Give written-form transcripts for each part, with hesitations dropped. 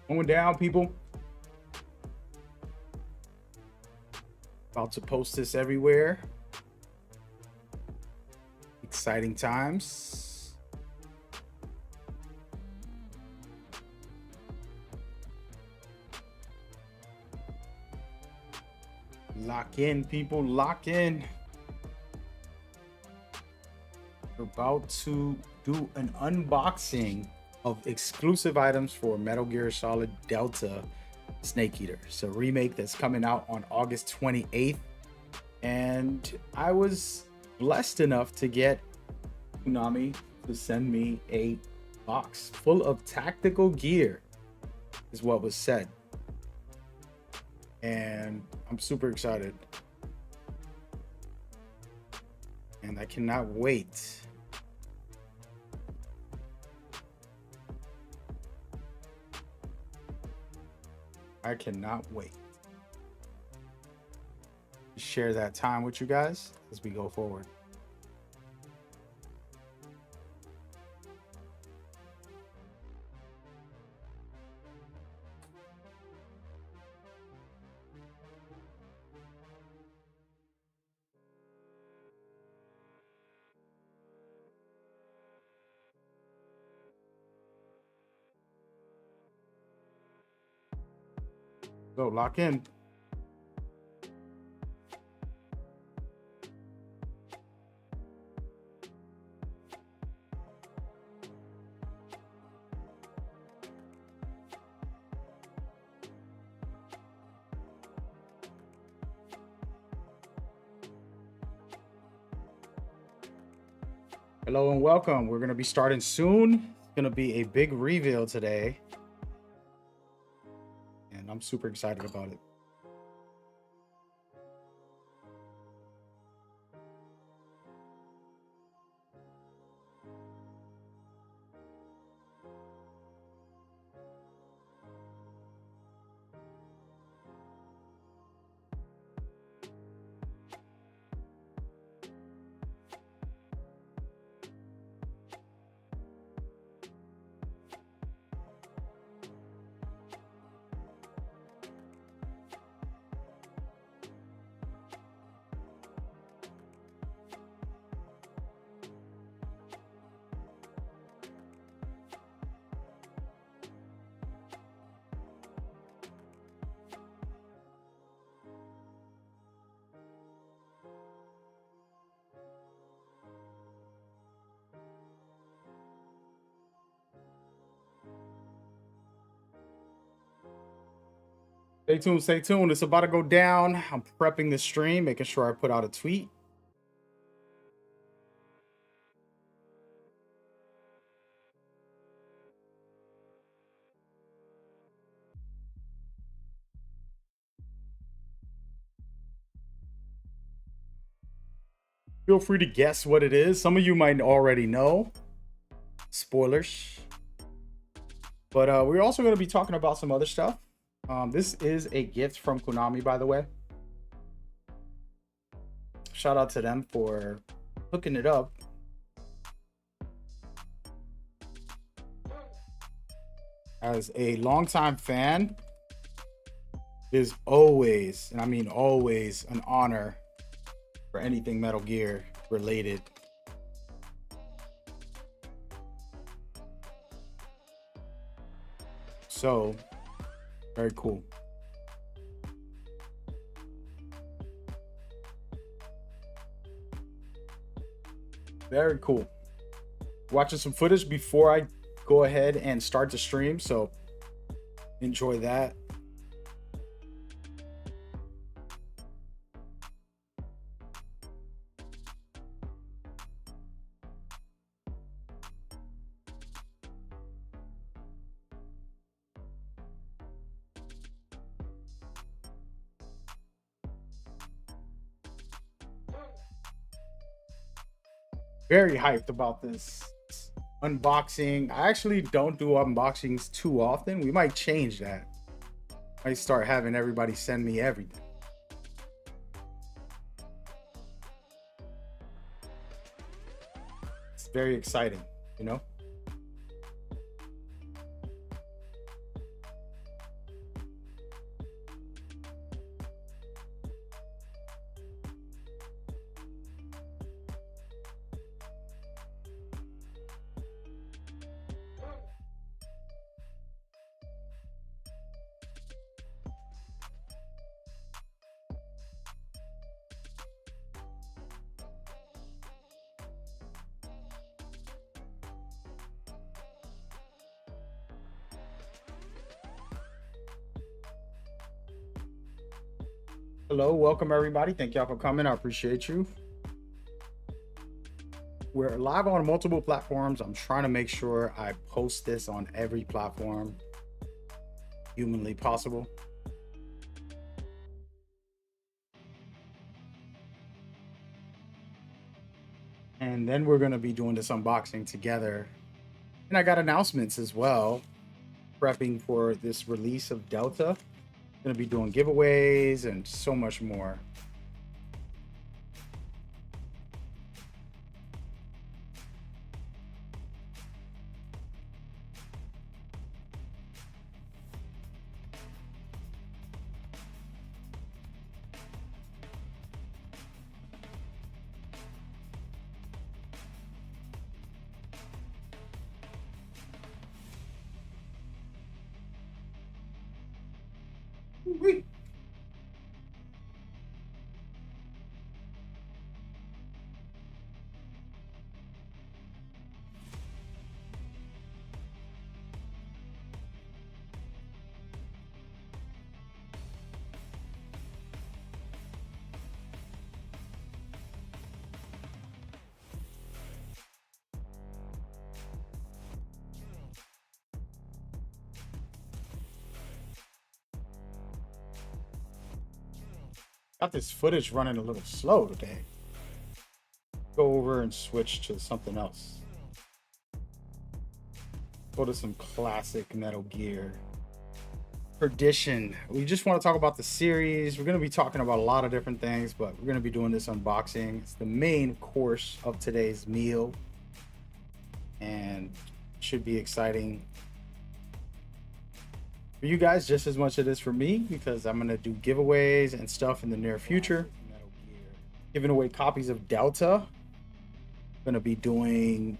Going down, people. About to post this everywhere. Exciting times. Lock in, people. Lock in. We're about to do an unboxing of exclusive items for Metal Gear Solid Delta Snake Eater. It's a remake that's coming out on August 28th. And I was blessed enough to get Konami to send me a box full of tactical gear, is what was said. And I'm super excited. And I cannot wait. I cannot wait to share that time with you guys as we go forward. So lock in. Hello and welcome. We're going to be starting soon. It's going to be a big reveal today. And I'm super excited about it. Stay tuned, stay tuned. It's about to go down. I'm prepping the stream, making sure I put out a tweet. Feel free to guess what it is. Some of you might already know. Spoilers. But we're also going to be talking about some other stuff. This is a gift from Konami, by the way. Shout out to them for hooking it up. As a longtime fan, it is always, and I mean always, an honor for anything Metal Gear related. So, very cool. Very cool. Watching some footage before I go ahead and start the stream, so enjoy that. Very hyped about this unboxing. I actually don't do unboxings too often. We might change that. I start having everybody send me everything. It's very exciting, you know? Hello, welcome everybody. Thank y'all for coming. I appreciate you. We're live on multiple platforms. I'm trying to make sure I post this on every platform humanly possible. And then we're going to be doing this unboxing together. And I got announcements as well, prepping for this release of Delta. Going to be doing giveaways and so much more. Wait. Got this footage running a little slow today. Go over and switch to something else. Go to some classic Metal Gear. Perdition. We just want to talk about the series. We're going to be talking about a lot of different things, but we're going to be doing this unboxing. It's the main course of today's meal and should be exciting for you guys just as much as it is for me, because I'm going to do giveaways and stuff in the near future. Giving away copies of Delta. Going to be doing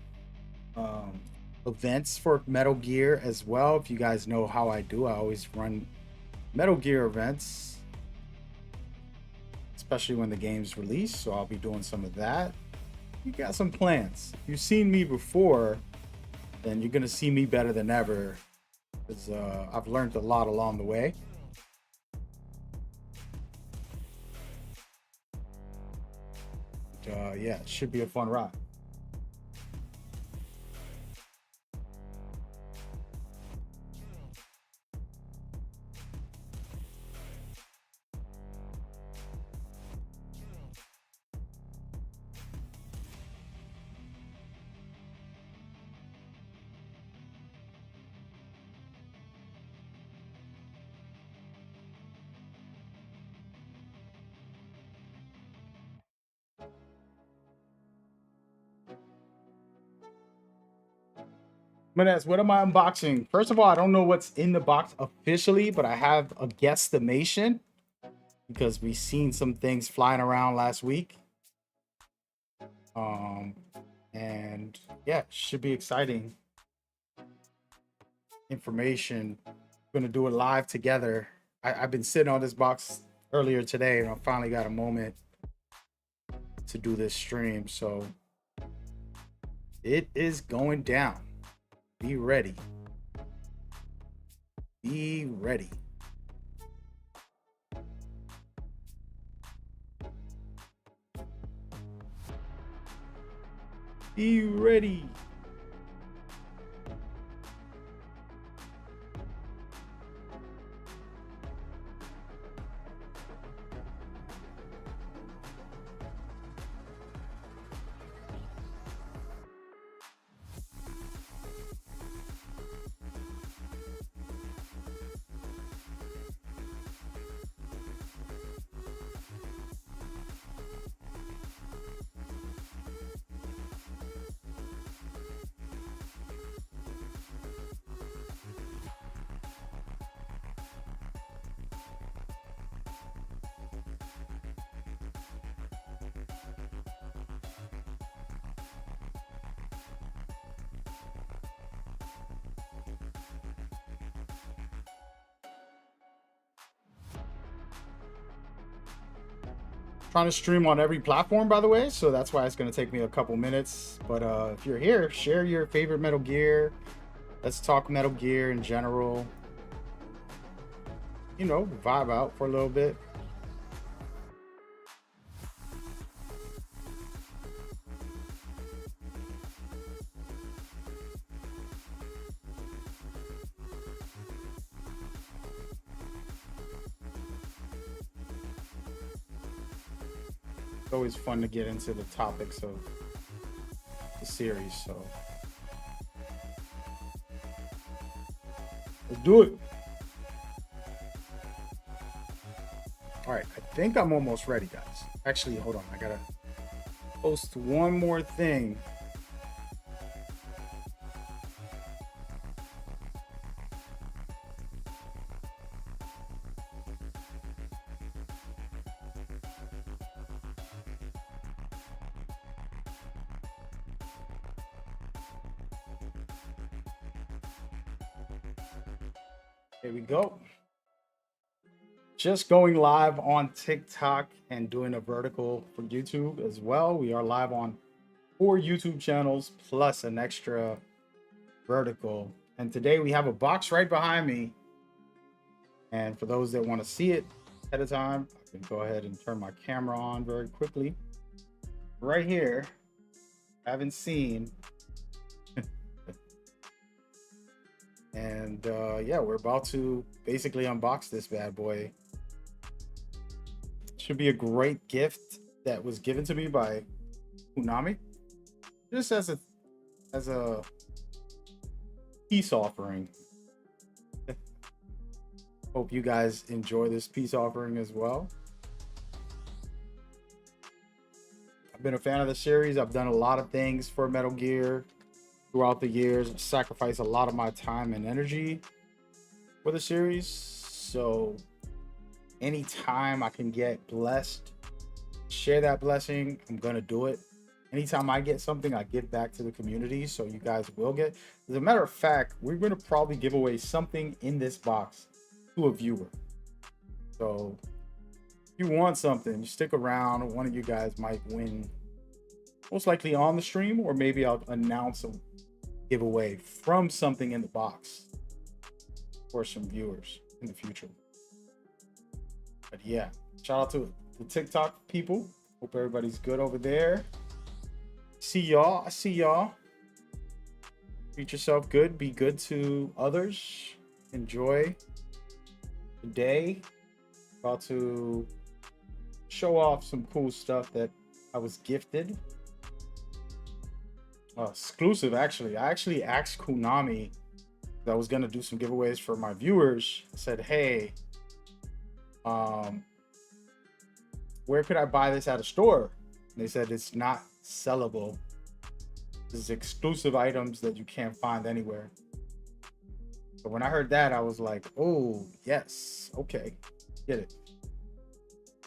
events for Metal Gear as well. If you guys know how I do, I always run Metal Gear events, especially when the game's released. So I'll be doing some of that. You got some plans. If you've seen me before, then you're gonna see me better than ever, because I've learned a lot along the way. Yeah, it should be a fun ride. Manez, what am I unboxing? First of all, I don't know what's in the box officially, but I have a guesstimation because we seen some things flying around last week. And yeah, should be exciting information. Gonna do it live together. I've been sitting on this box earlier today, and I finally got a moment to do this stream. So it is going down. Be ready. Be ready. Be ready. Trying to stream on every platform, by the way, so that's why it's going to take me a couple minutes. But if you're here, share your favorite Metal Gear. Let's talk Metal Gear in general. You know, vibe out for a little bit. always fun to get into the topics of the series. So let's do it. All right, I think I'm almost ready, guys. Actually, hold on. I gotta post one more thing. Here we go. Just going live on TikTok and doing a vertical for YouTube as well. We are live on 4 YouTube channels plus an extra vertical. And today we have a box right behind me. And for those that want to see it ahead of time, I can go ahead and turn my camera on very quickly. Right here, I haven't seen. And yeah, we're about to basically unbox this bad boy. Should be a great gift that was given to me by Konami, just as a peace offering. Hope you guys enjoy this peace offering as well. I've been a fan of the series. I've done a lot of things for Metal Gear throughout the years. I've sacrificed a lot of my time and energy for the series. So anytime I can get blessed, share that blessing, I'm gonna do it. Anytime I get something, I give back to the community, so you guys will get. As a matter of fact, we're gonna probably give away something in this box to a viewer. So if you want something, you stick around. One of you guys might win, most likely on the stream, or maybe I'll announce a giveaway from something in the box for some viewers in the future. But yeah, shout out to the TikTok people. Hope everybody's good over there. See y'all. I see y'all. Treat yourself good. Be good to others. Enjoy the day. About to show off some cool stuff that I was gifted. Exclusive, actually. I actually asked Konami that I was gonna do some giveaways for my viewers. I said, hey, where could I buy this at a store? And they said it's not sellable. This is exclusive items that you can't find anywhere. So when I heard that, I was like, oh yes, okay, get it.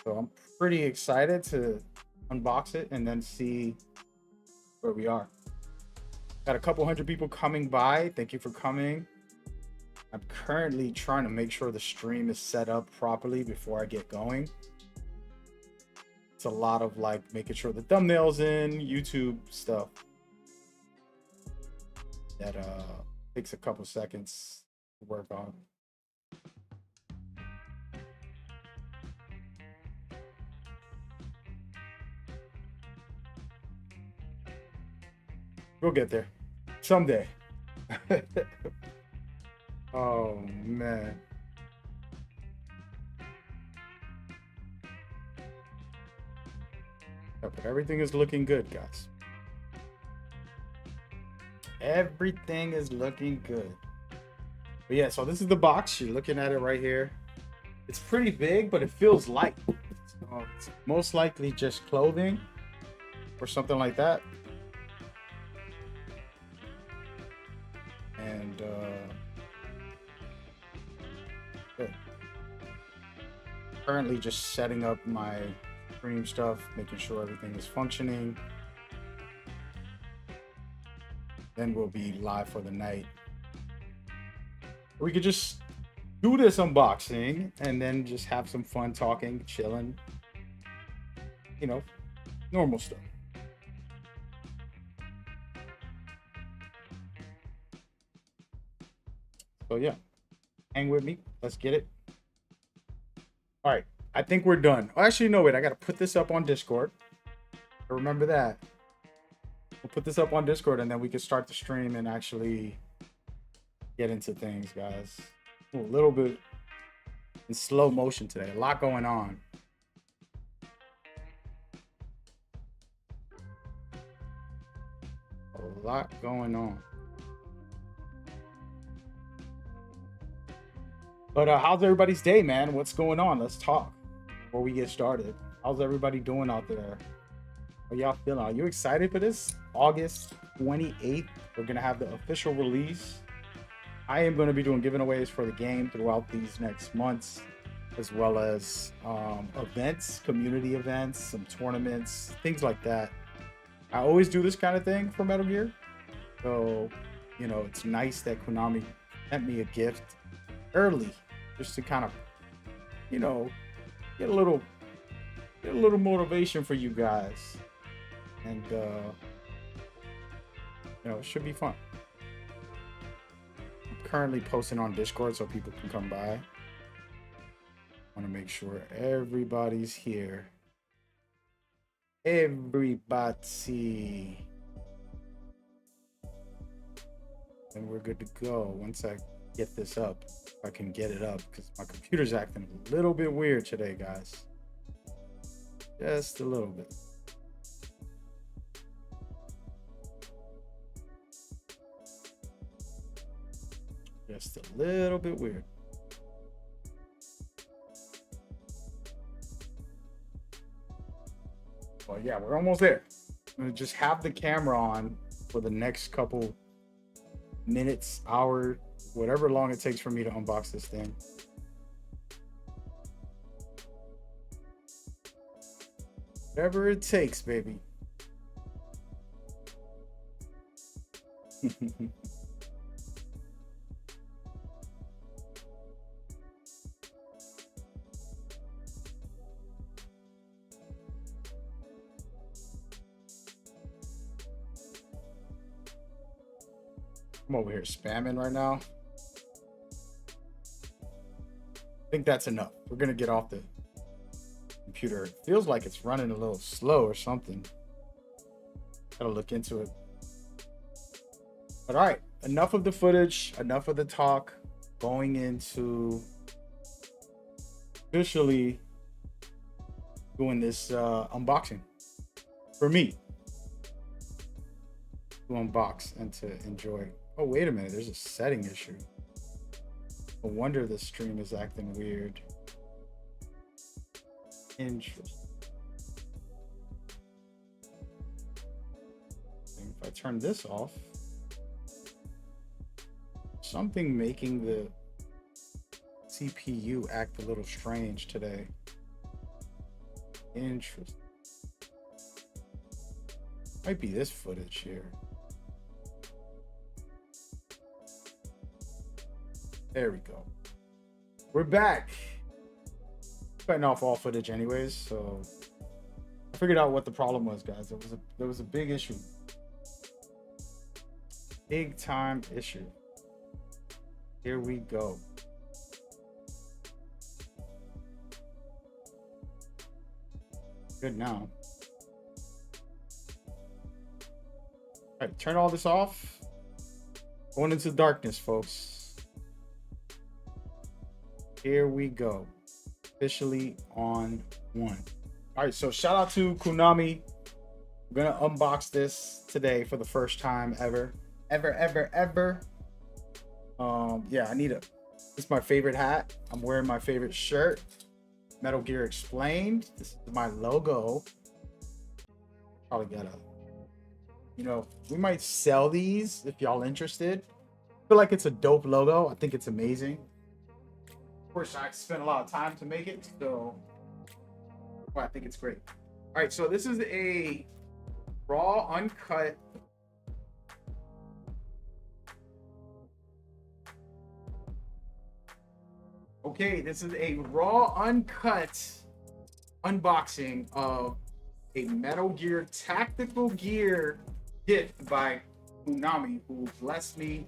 So I'm pretty excited to unbox it and then see where we are. Got a couple hundred people coming by. Thank you for coming. I'm currently trying to make sure the stream is set up properly before I get going. It's a lot of like making sure the thumbnail's in, YouTube stuff that takes a couple seconds to work on. We'll get there someday. Oh man. Yeah, but everything is looking good, guys. Everything is looking good. But yeah, so this is the box. You're looking at it right here. It's pretty big, but it feels light. So it's most likely just clothing or something like that. And good. Currently just setting up my stream stuff, making sure everything is functioning. Then we'll be live for the night. We could just do this unboxing and then just have some fun talking, chilling, you know, normal stuff. So yeah, hang with me. Let's get it. All right, I think we're done. Oh, actually, no, wait, I got to put this up on Discord. Remember that. We'll put this up on Discord and then we can start the stream and actually get into things, guys. A little bit in slow motion today. A lot going on. A lot going on. But how's everybody's day, man? What's going on? Let's talk before we get started. How's everybody doing out there? How y'all feeling? Are you excited for this? August 28th, we're gonna have the official release. I am going to be doing giveaways for the game throughout these next months, as well as events, community events, some tournaments, things like that. I always do this kind of thing for Metal Gear. So, you know, it's nice that Konami sent me a gift early just to kind of, you know, get a little motivation for you guys. And, you know, it should be fun. Currently posting on Discord so people can come by. I want to make sure everybody's here. Everybody. And we're good to go. Once I get this up, if I can get it up, because my computer's acting a little bit weird today, guys. Just a little bit. Just a little bit weird. Well, yeah, we're almost there. I'm gonna just have the camera on for the next couple minutes, hour, whatever long it takes for me to unbox this thing. Whatever it takes, baby. I'm over here spamming right now. I think that's enough. We're gonna get off the computer. It feels like it's running a little slow or something. Gotta look into it. But all right, enough of the footage, enough of the talk. Going into officially doing this unboxing for me to unbox and to enjoy. Oh, wait a minute. There's a setting issue. No wonder the stream is acting weird. Interesting. If I turn this off, something making the CPU act a little strange today. Interesting. Might be this footage here. There we go. We're back. Cutting off all footage anyways, so I figured out what the problem was, guys. There was a big issue. Big time issue. Here we go. Good now. All right, turn all this off. Going into darkness, folks. Here we go. Officially on one. All right, so shout out to Konami. We're gonna unbox this today for the first time ever. Yeah, I need a. This is my favorite hat. I'm wearing my favorite shirt. Metal Gear Explained. This is my logo. Probably gotta. You know, we might sell these if y'all interested. I feel like it's a dope logo. I think it's amazing. Of course, I spent a lot of time to make it, so well, I think it's great. All right, so this is a raw, uncut. Okay, this is a raw, uncut unboxing of a Metal Gear Tactical Gear gift by Konami, who blessed me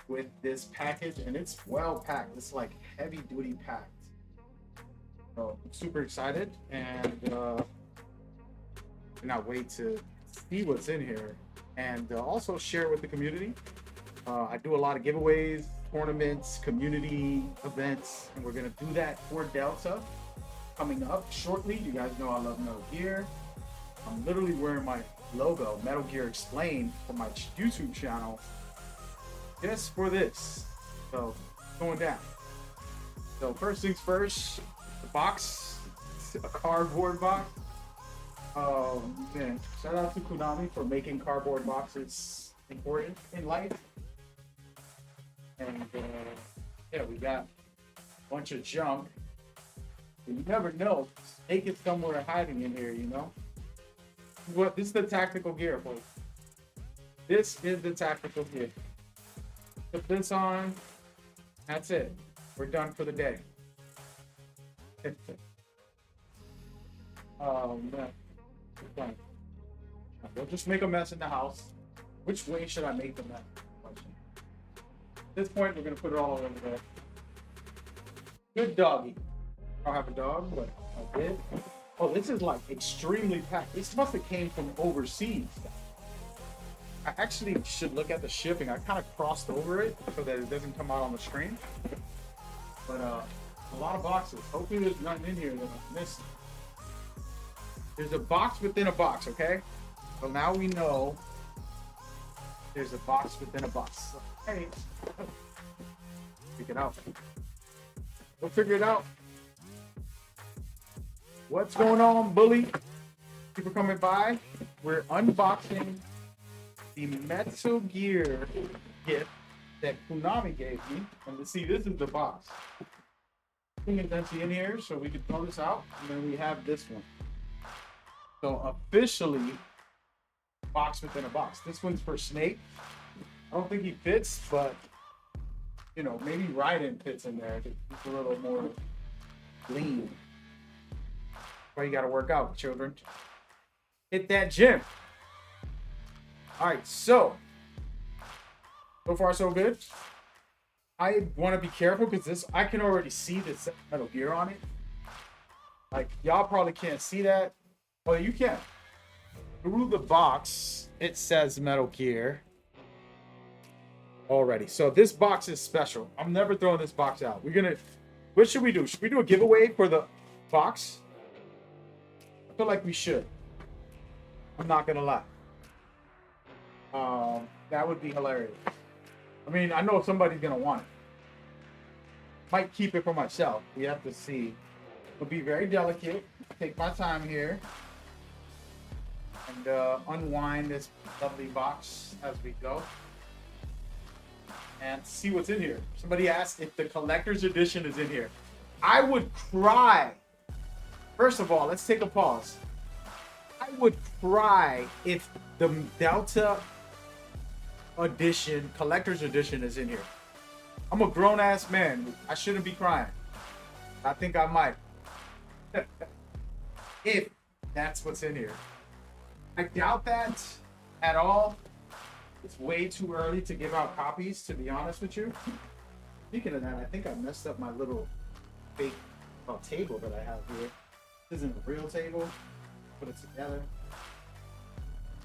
with this package, and it's well packed. It's like heavy duty packed. So I'm super excited, and cannot wait to see what's in here and also share with the community. I do a lot of giveaways, tournaments, community events, and we're gonna do that for Delta coming up shortly. You guys know I love Metal Gear. I'm literally wearing my logo, Metal Gear Explained, for my YouTube channel just for this. So going down. So first things first, the box, a cardboard box. Oh man, shout out to Konami for making cardboard boxes important in life. And yeah, we got a bunch of junk. You never know. Snake is somewhere hiding in here, you know? What? This is the tactical gear, folks. This is the tactical gear. Put this on. That's it. We're done for the day. Oh man. We'll just make a mess in the house. Which way should I make the mess? At this point, we're gonna put it all over there. Good doggy. I don't have a dog, but I did. Oh, this is like extremely packed. This must have came from overseas. I actually should look at the shipping. I kind of crossed over it so that it doesn't come out on the screen. But a lot of boxes. Hopefully there's nothing in here that I'm missing. There's a box within a box, okay? So now we know there's a box within a box. So, hey, figure it out. We'll figure it out. What's going on, bully? People coming by. We're unboxing the Metal Gear gift that Konami gave me. And let's see, this is the box. Thing is empty in here, so we can throw this out. And then we have this one. So officially, box within a box. This one's for Snake. I don't think he fits, but you know, maybe Raiden fits in there. It's a little more lean. Well, you got to work out, children. Hit that gym. All right, so far so good. I want to be careful because this, I can already see this Metal Gear on it. Like, y'all probably can't see that. Well, you can. Through the box, it says Metal Gear already. So this box is special. I'm never throwing this box out. What should we do? Should we do a giveaway for the box? I feel like we should. I'm not gonna lie. That would be hilarious. I mean, I know somebody's gonna want it. Might keep it for myself. We have to see. It'll be very delicate. Take my time here and unwind this lovely box as we go and see what's in here. Somebody asked if the collector's edition is in here. I would cry. First of all, let's take a pause. I would cry if the Delta edition, collector's edition, is in here. I'm a grown-ass man. I shouldn't be crying. I think I might. If that's what's in here. I doubt that at all. It's way too early to give out copies, to be honest with you. Speaking of that, I think I messed up my little fake table that I have here. This isn't a real table. Put it together.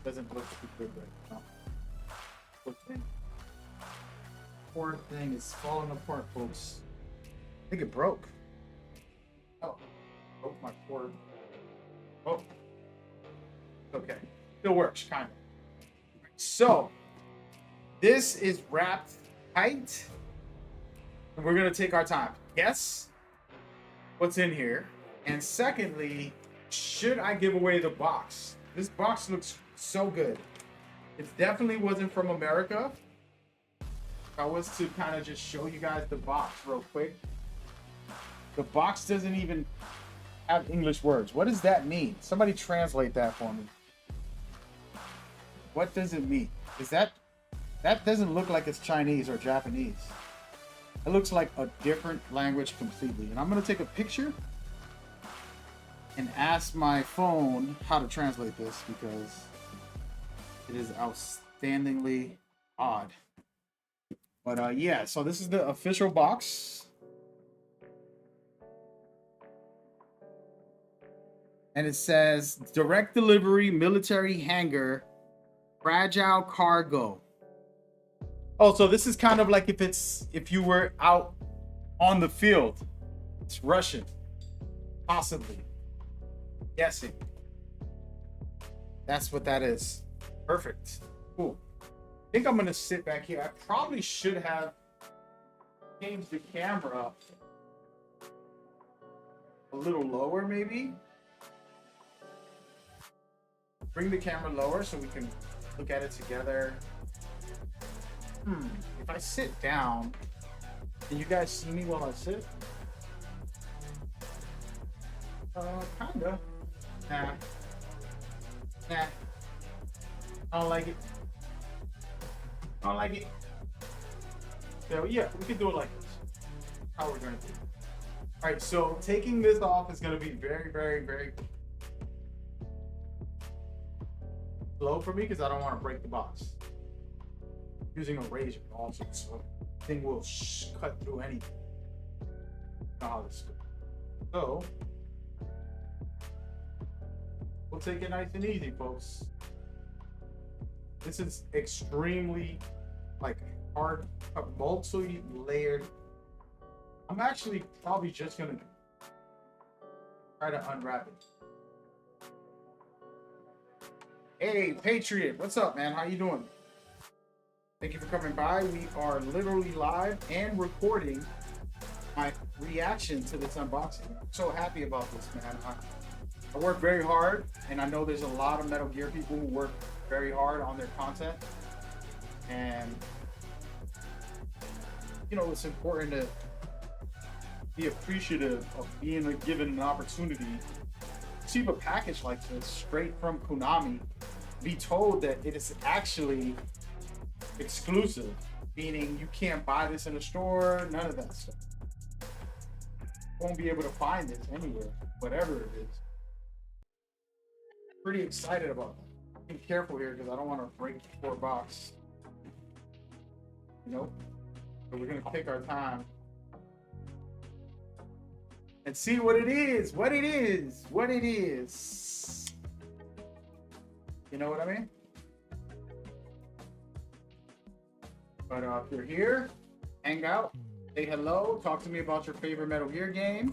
Doesn't look too good right now. Poor thing is falling apart, folks. I think it broke. Oh, broke my cord. Oh, okay. Still works, kind of. So, this is wrapped tight. And we're going to take our time. Guess what's in here. And secondly, should I give away the box? This box looks so good. It definitely wasn't from America. If I was to kind of just show you guys the box real quick. The box doesn't even have English words. What does that mean? Somebody translate that for me. What does it mean? That doesn't look like it's Chinese or Japanese. It looks like a different language completely. And I'm going to take a picture and ask my phone how to translate this because it is outstandingly odd. But yeah, so this is the official box. And it says direct delivery, military hangar, fragile cargo. Oh, so this is kind of like if you were out on the field. It's Russian. Possibly. Guessing. That's what that is. Perfect. Cool. I think I'm gonna sit back here. I probably should have changed the camera a little lower, maybe. Bring the camera lower so we can look at it together. If I sit down, can you guys see me while I sit? Kinda. Nah. Nah. I don't like it. I don't like it. So yeah, we can do it like this. How we're gonna do it. All right, so taking this off is gonna be very, very, very slow for me because I don't want to break the box. Using a razor also, so the thing will cut through anything. Know how this goes. So we'll take it nice and easy, folks. This is extremely like hard, multi-layered. I'm actually probably just gonna try to unwrap it. Hey, Patriot, what's up, man? How you doing? Thank you for coming by. We are literally live and recording my reaction to this unboxing. I'm so happy about this, man. I work very hard, and I know there's a lot of Metal Gear people who work very hard on their content. And, you know, it's important to be appreciative of being given an opportunity to receive a package like this straight from Konami, be told that it is actually exclusive, meaning you can't buy this in a store, none of that stuff. Won't be able to find this anywhere, whatever it is. Pretty excited about that. Be careful here because I don't want to break the core box. You know? So we're gonna take our time and see what it is, what it is, what it is. You know what I mean? But if you're here, hang out, say hello, talk to me about your favorite Metal Gear game.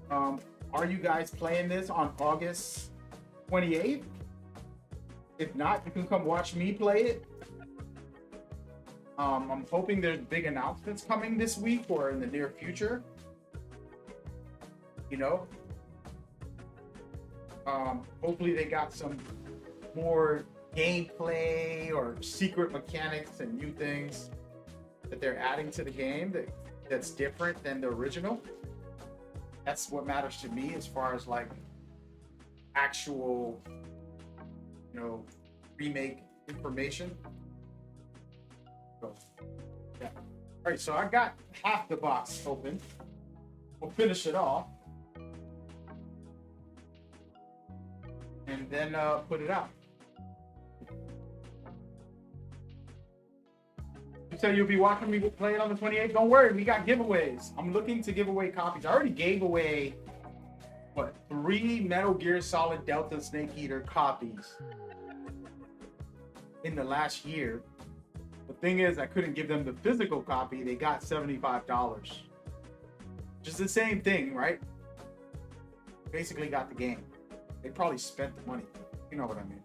Are you guys playing this on August 28th? If not, you can come watch me play it. I'm hoping there's big announcements coming this week or in the near future. You know? Hopefully they got some more gameplay or secret mechanics and new things that they're adding to the game that's different than the original. That's what matters to me as far as like actual, you know, remake information. So, yeah. All right, so I got half the box open. We'll finish it off and then put it out. You said you'll be watching me play it on the 28th. Don't worry, we got giveaways. I'm looking to give away copies. I already gave away, what, 3 Metal Gear Solid Delta Snake Eater copies in the last year. The thing is, I couldn't give them the physical copy. They got $75. Just the same thing, right? Basically got the game. They probably spent the money. You know what I mean.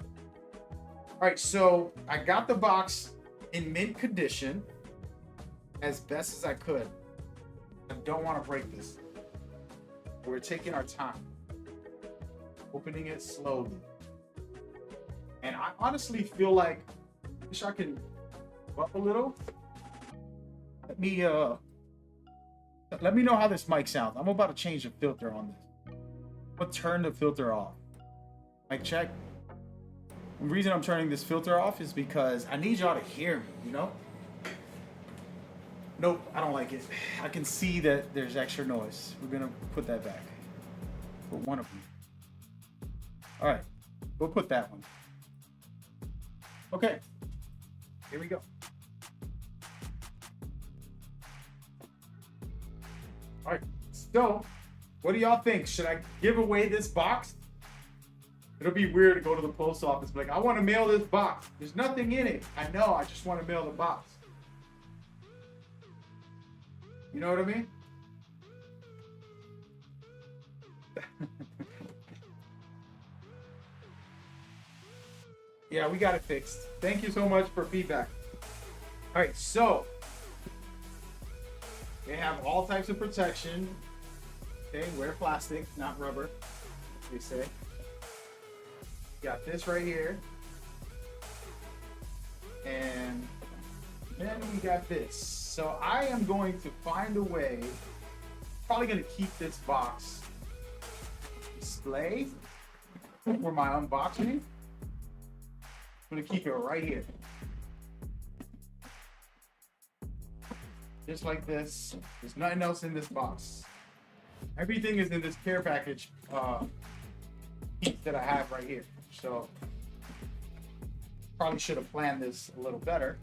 All right, so I got the box in mint condition as best as I could. I don't want to break this. We're taking our time, opening it slowly. And I honestly feel like I wish I could up a little. Let me know how this mic sounds. I'm about to change the filter on this. I'm gonna turn the filter off. Mic check. The reason I'm turning this filter off is because I need y'all to hear me, you know? Nope, I don't like it. I can see that there's extra noise. We're gonna put that back. Put one of them. All right, we'll put that one. Okay, here we go. All right, so what do y'all think? Should I give away this box? It'll be weird to go to the post office, like, I want to mail this box. There's nothing in it. I know, I just want to mail the box. You know what I mean? Yeah, we got it fixed. Thank you so much for feedback. All right, so they have all types of protection. Okay, wear plastic, not rubber, they say. Got this right here. And then we got this. So I am going to find a way, probably going to keep this box display for my unboxing. I'm going to keep it right here. Just like this. There's nothing else in this box. Everything is in this care package piece that I have right here. So probably should have planned this a little better.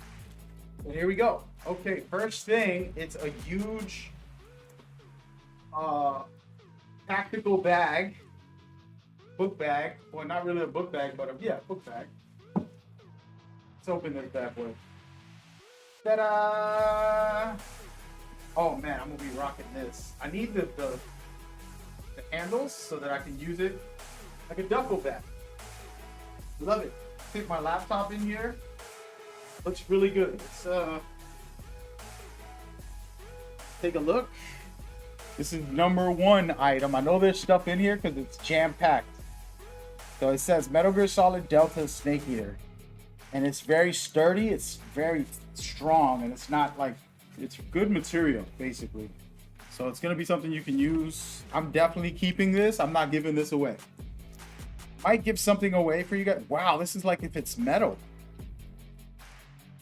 But here we go. Okay, first thing, it's a huge tactical bag, book bag. Well, not really a book bag, but yeah, book bag. Let's open this bad boy. Ta-da! Oh man, I'm gonna be rocking this. I need the handles so that I can use it like a duffel bag. Love it. Stick my laptop in here. Looks really good. Let's take a look. This is number one item. I know there's stuff in here because it's jam-packed. So it says Metal Gear Solid Delta Snake Eater. And it's very sturdy, it's very strong, and it's not like, it's good material, basically. So it's gonna be something you can use. I'm definitely keeping this. I'm not giving this away. Might give something away for you guys. Wow, this is like if it's metal.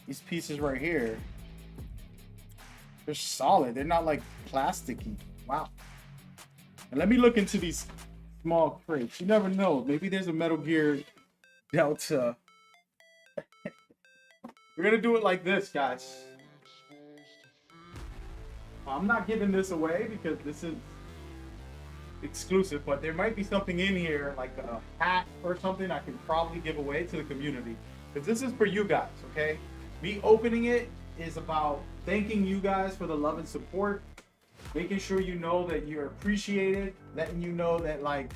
These pieces right here, they're solid. They're not like plasticky. Wow. And let me look into these small crates. You never know. Maybe there's a Metal Gear Delta. We're gonna do it like this, guys. I'm not giving this away because this is exclusive, but there might be something in here like a hat or something I can probably give away to the community. Because this is for you guys, okay? Me opening it is about thanking you guys for the love and support, making sure you know that you're appreciated, letting you know that, like,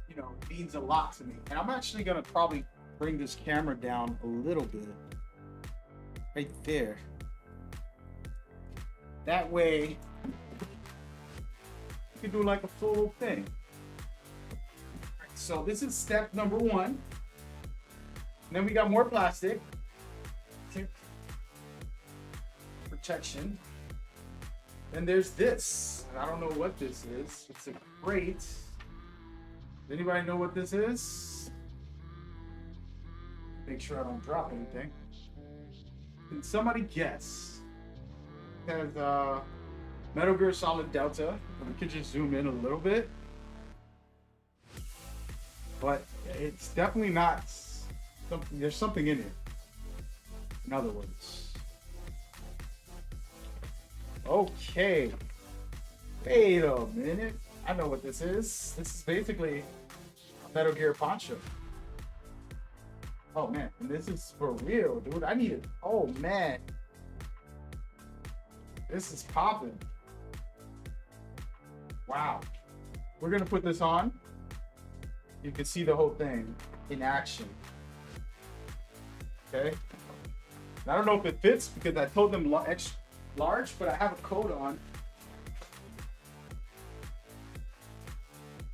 you know, it means a lot to me. And I'm actually gonna probably bring this camera down a little bit. Right there. That way, you can do like a full thing. Right, so this is step number one. And then we got more plastic. Protection. Then there's this. I don't know what this is. It's a crate. Does anybody know what this is? Make sure I don't drop anything. Can somebody guess? It has Metal Gear Solid Delta. We could just zoom in a little bit. But it's definitely not something. There's something in it. In other words. Okay. Wait a minute. I know what this is. This is basically a Metal Gear poncho. Oh man, and this is for real, dude. I need it. Oh man. This is popping. Wow. We're gonna put this on. You can see the whole thing in action. Okay. I don't know if it fits because I told them extra large, but I have a coat on.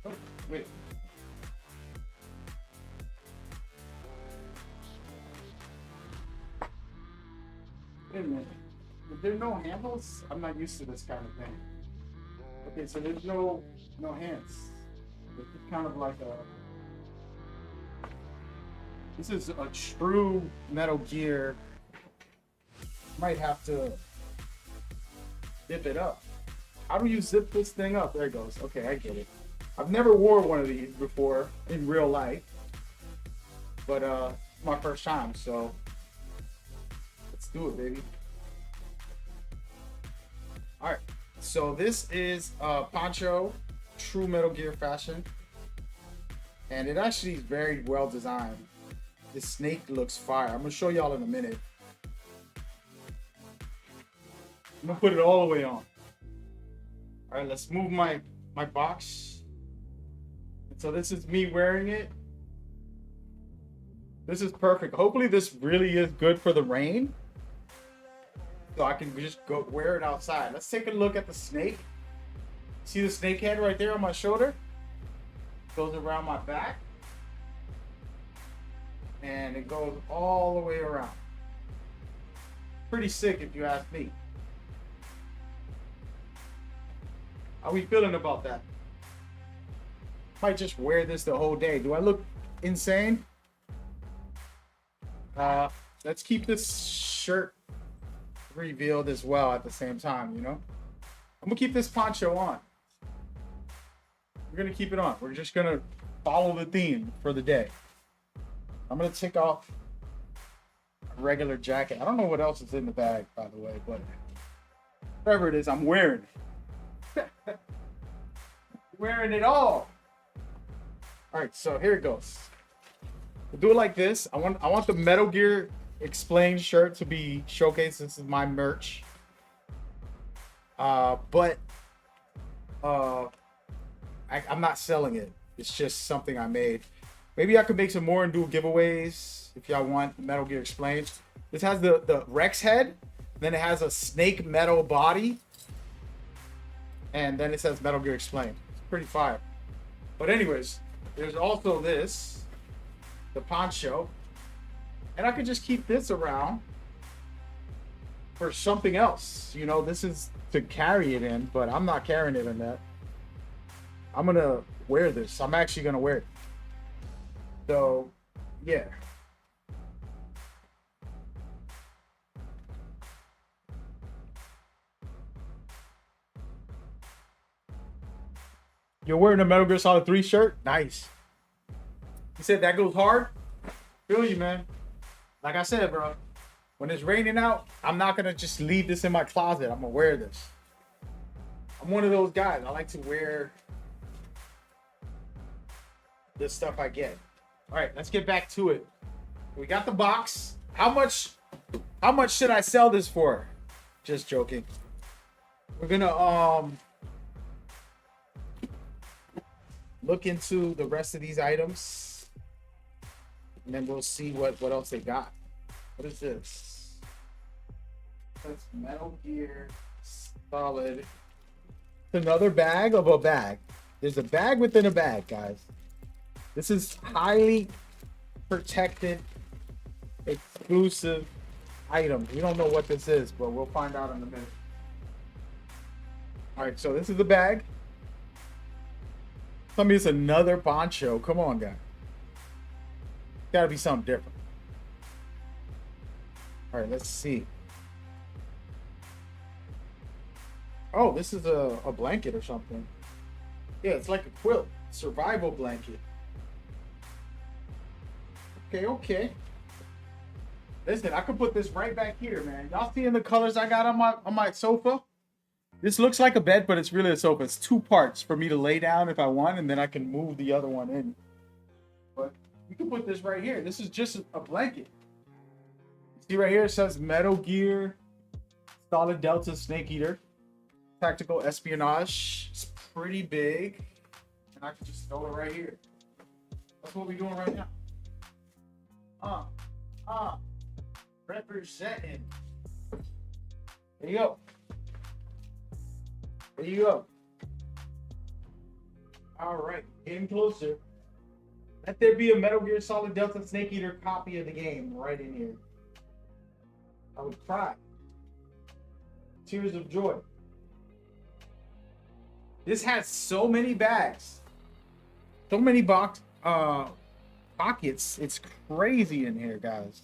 Oh, wait. Wait a minute. Is there no handles? I'm not used to this kind of thing. Okay, so there's no hands. This is kind of like a. This is a true Metal Gear. Might have to zip it up. How do you zip this thing up? There it goes. Okay, I get it. I've never worn one of these before in real life, but my first time, so let's do it, baby. All right, so this is poncho, true Metal Gear fashion, and it actually is very well designed. This snake looks fire. I'm gonna show y'all in a minute. I'm gonna put it all the way on. All right, let's move my box. And so this is me wearing it. This is perfect. Hopefully this really is good for the rain. So I can just go wear it outside. Let's take a look at the snake. See the snake head right there on my shoulder? Goes around my back. And it goes all the way around. Pretty sick if you ask me. How we feeling about that? Might just wear this the whole day. Do I look insane? Let's keep this shirt revealed as well at the same time, you know? I'm gonna keep this poncho on. We're gonna keep it on. We're just gonna follow the theme for the day. I'm gonna take off a regular jacket. I don't know what else is in the bag, by the way, but whatever it is, I'm wearing it. Wearing it all. All right, so here it goes. We'll do it like this. I want the Metal Gear Explained shirt to be showcased. This is my merch. I'm not selling it. It's just something I made. Maybe I could make some more and do giveaways if y'all want Metal Gear Explained. This has the Rex head, then it has a snake metal body, and then it says Metal Gear Explained. It's pretty fire. But anyways, there's also this, the poncho, and I could just keep this around for something else. You know, this is to carry it in, but I'm not carrying it in that. I'm gonna wear this. I'm actually gonna wear it. So, yeah. You're wearing a Metal Gear Solid 3 shirt? Nice. You said that goes hard? Feel you, man. Like I said, bro, when it's raining out, I'm not going to just leave this in my closet. I'm going to wear this. I'm one of those guys. I like to wear the stuff I get. All right, let's get back to it. We got the box. How much should I sell this for? Just joking. We're going to look into the rest of these items, and then we'll see what else they got. What is this? That's Metal Gear Solid. It's another bag of a bag. There's a bag within a bag, guys. This is highly protected, exclusive items. We don't know what this is, but we'll find out in a minute. All right, so this is the bag. Tell me it's another poncho. Come on, guys. Gotta be something different. All right, let's see. Oh, this is a blanket or something. Yeah, it's like a quilt. Survival blanket. Okay. Listen, I could put this right back here, man. Y'all seeing the colors I got on my sofa? This looks like a bed, but it's really a sofa. It's two parts for me to lay down if I want, and then I can move the other one in. But you can put this right here. This is just a blanket. See right here, it says Metal Gear Solid Delta Snake Eater. Tactical espionage. It's pretty big. And I can just throw it right here. That's what we're doing right now. Representing. There you go. There you go. All right, getting closer. Let there be a Metal Gear Solid Delta Snake Eater copy of the game right in here. I would cry. Tears of joy. This has so many bags. So many pockets. It's crazy in here, guys.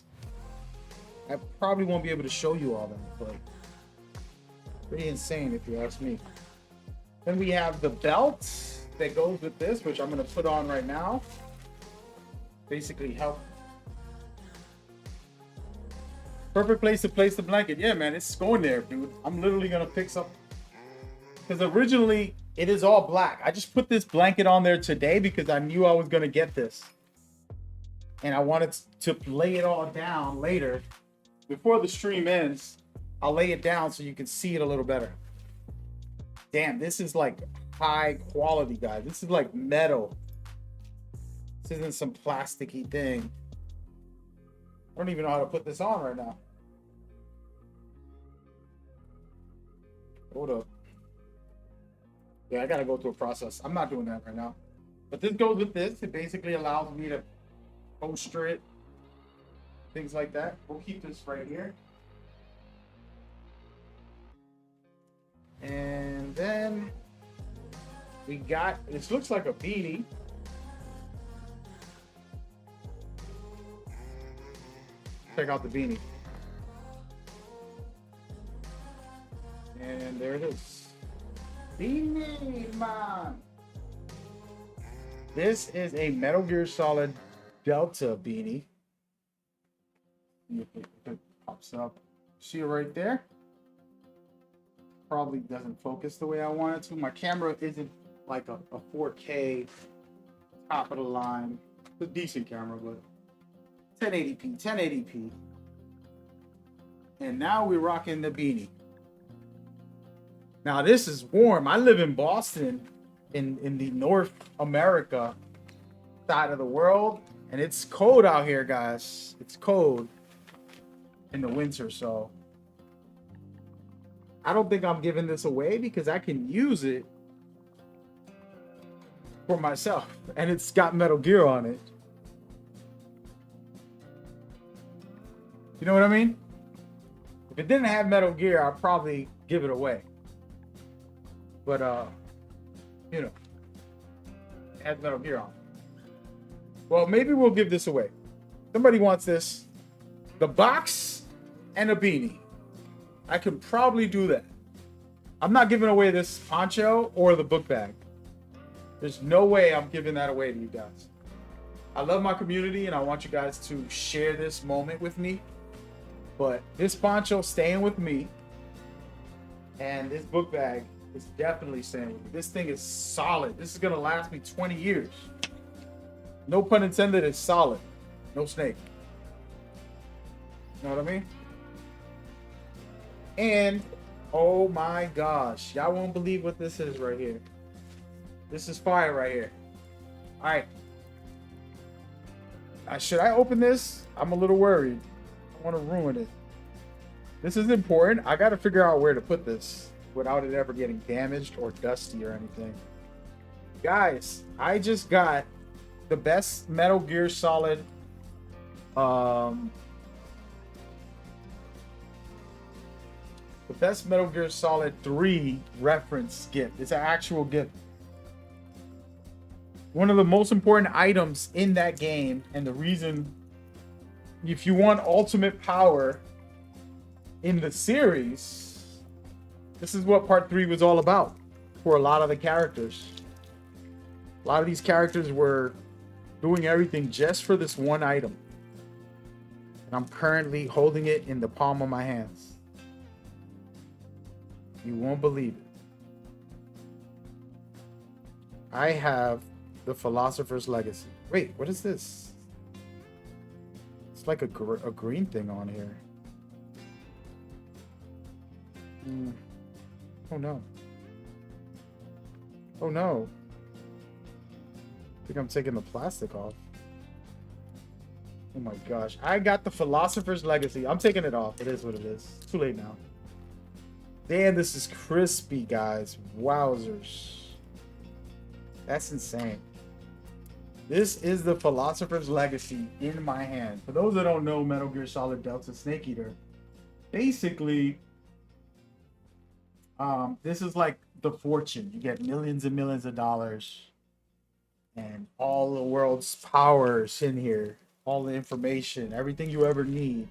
I probably won't be able to show you all that, but pretty insane if you ask me. Then we have the belt that goes with this, which I'm going to put on right now. Basically help. Perfect place to place the blanket. Yeah, man, it's going there, dude. I'm literally going to pick some. Because originally it is all black. I just put this blanket on there today because I knew I was going to get this. And I wanted to lay it all down later. Before the stream ends, I'll lay it down so you can see it a little better. Damn, this is like high quality, guys. This is like metal. This isn't some plasticky thing. don't even know how to put this on right now. Hold up. Yeah, I gotta go through a process. I'm not doing that right now. But this goes with this. It basically allows me to poster it, things like that. We'll keep this right here. And then we got, this looks like a beanie. Check out the beanie. And there it is. Beanie Man. This is a Metal Gear Solid Delta beanie. It pops up. See it right there? Probably doesn't focus the way I want it to. My camera isn't like a 4K top of the line. It's a decent camera, but 1080p. And now we're rocking the beanie. Now this is warm. I live in Boston, in the North America side of the world, and it's cold out here, guys. It's cold in the winter, so I don't think I'm giving this away because I can use it for myself, and it's got Metal Gear on it. You know what I mean? If it didn't have Metal Gear, I'd probably give it away. But you know, it has Metal Gear on. Well, maybe we'll give this away. Somebody wants this. The box and a beanie. I could probably do that. I'm not giving away this poncho or the book bag. There's no way I'm giving that away to you guys. I love my community and I want you guys to share this moment with me. But this poncho staying with me, and this book bag is definitely staying with me. This thing is solid. This is gonna last me 20 years. No pun intended, it's solid. No snake. You know what I mean? And oh my gosh, y'all won't believe what this is right here. This is fire right here. All right. Should I open this? I'm a little worried. I want to ruin it. This is important. I got to figure out where to put this without it ever getting damaged or dusty or anything. Guys, I just got the best Metal Gear Solid the best Metal Gear Solid 3 reference gift. It's an actual gift. One of the most important items in that game, and the reason, if you want ultimate power in the series, this is what part 3 was all about for a lot of the characters. A lot of these characters were doing everything just for this one item. And I'm currently holding it in the palm of my hands. You won't believe it. I have the Philosopher's Legacy. Wait, what is this? It's like a green thing on here. Oh no. Oh no. I think I'm taking the plastic off. Oh my gosh. I got the Philosopher's Legacy. I'm taking it off. It is what it is. It's too late now. Damn, this is crispy, guys. Wowzers. That's insane. This is the Philosopher's Legacy in my hand. For those that don't know Metal Gear Solid Delta Snake Eater, basically, this is like the fortune. You get millions and millions of dollars and all the world's powers in here. All the information, everything you ever need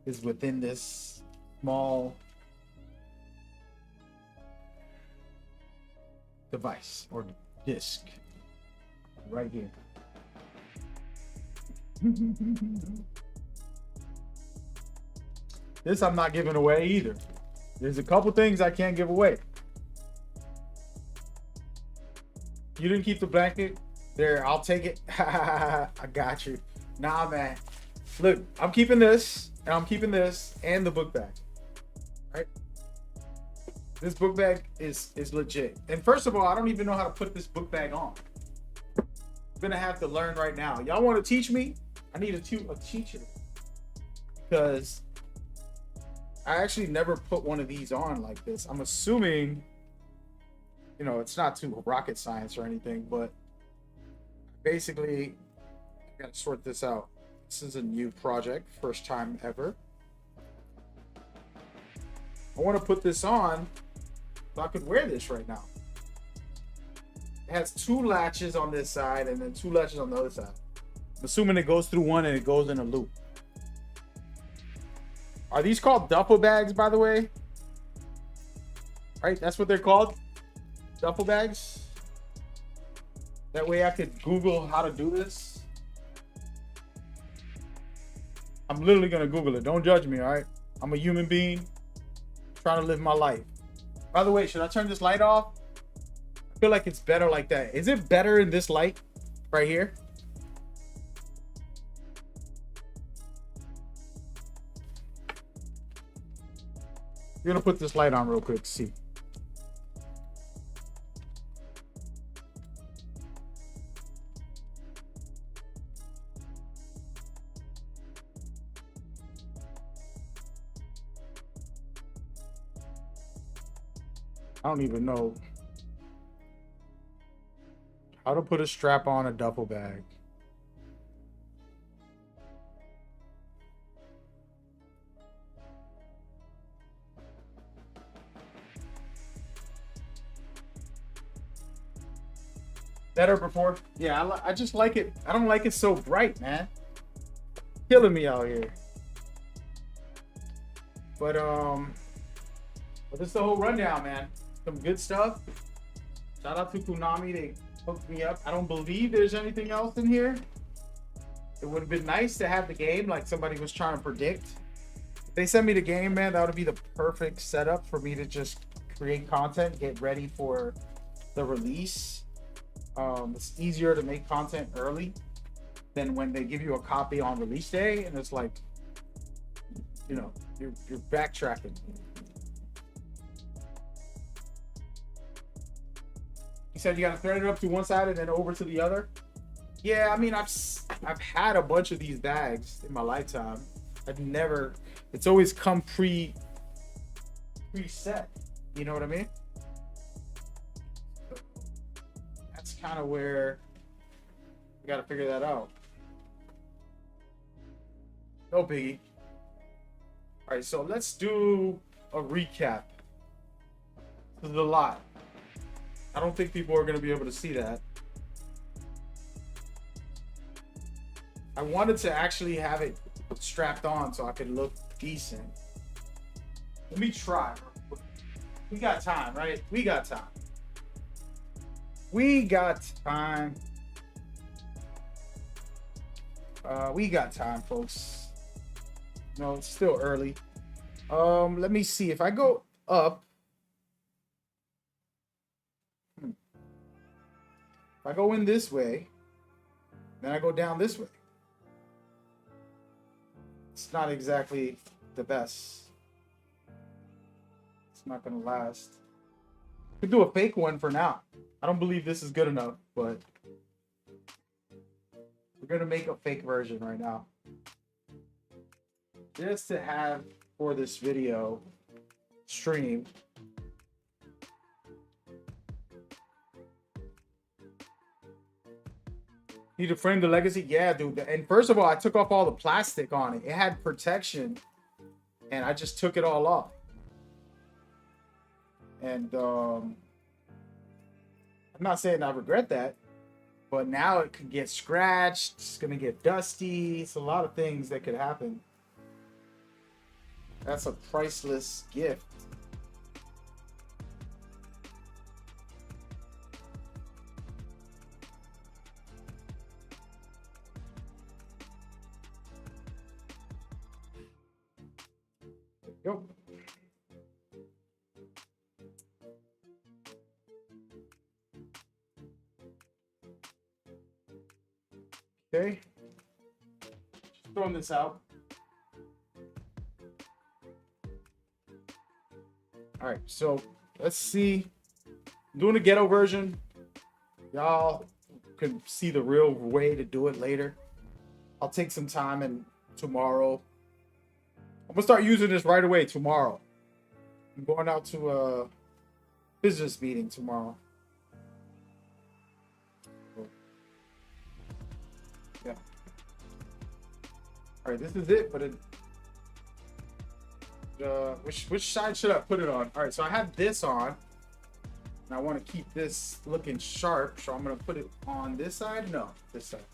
is within this small device or disc right here. This I'm not giving away either. There's a couple things I can't give away. You didn't keep the blanket? There, I'll take it. I got you. Nah, man. Look, I'm keeping this, and I'm keeping this, and the book bag. Right? This book bag is legit. And first of all, I don't even know how to put this book bag on. I'm gonna have to learn right now. Y'all want to teach me? I need a teacher. because I actually never put one of these on like this. I'm assuming, you know, it's not too rocket science or anything, but basically, I gotta sort this out. This is a new project, first time ever. I want to put this on so I could wear this right now. It has 2 latches on this side and then 2 latches on the other side. I'm assuming it goes through one and it goes in a loop. Are these called duffel bags, by the way? Right, that's what they're called? Duffel bags? That way I could Google how to do this. I'm literally gonna Google it. Don't judge me, all right? I'm a human being trying to live my life. By the way, should I turn this light off? I feel like it's better like that. Is it better in this light right here? You're gonna put this light on real quick, see. I don't even know how to put a strap on a duffel bag. Better before? Yeah, I just like it. I don't like it so bright, man. Killing me out here. But this is the whole rundown, man. Some good stuff. Shout out to Konami. They hooked me up. I don't believe there's anything else in here. It would have been nice to have the game like somebody was trying to predict. If they sent me the game, man, that would be the perfect setup for me to just create content, get ready for the release. It's easier to make content early than when they give you a copy on release day and it's like, you know, you're backtracking. You said you gotta thread it up to one side and then over to the other. Yeah, I mean, I've had a bunch of these bags in my lifetime. I've never. It's always come preset. You know what I mean? That's kind of where we gotta figure that out. No biggie. All right, so let's do a recap. This is a lot. I don't think people are going to be able to see that. I wanted to actually have it strapped on so I could look decent. Let me try. We got time, right? We got time. We got time. We got time, folks. No, it's still early. Let me see. If I go up, if I go in this way, then I go down this way. It's not exactly the best. It's not gonna last. Could do a fake one for now. I don't believe this is good enough, but we're gonna make a fake version right now. Just to have for this video stream. Need to frame the legacy? Yeah, dude. And first of all, I took off all the plastic on it. It had protection, and I just took it all off. And I'm not saying I regret that, but now it could get scratched. It's gonna get dusty. It's a lot of things that could happen. That's a priceless gift. Go. Okay. Just throwing this out. All right, so let's see. I'm doing a ghetto version. Y'all can see the real way to do it later. I'll take some time and tomorrow gonna start using this right away tomorrow. I'm going out to a business meeting tomorrow. Yeah. All right, this is it. But which side should I put it on? All right, so I have this on, and I want to keep this looking sharp. So I'm gonna put it on this side. No, this side.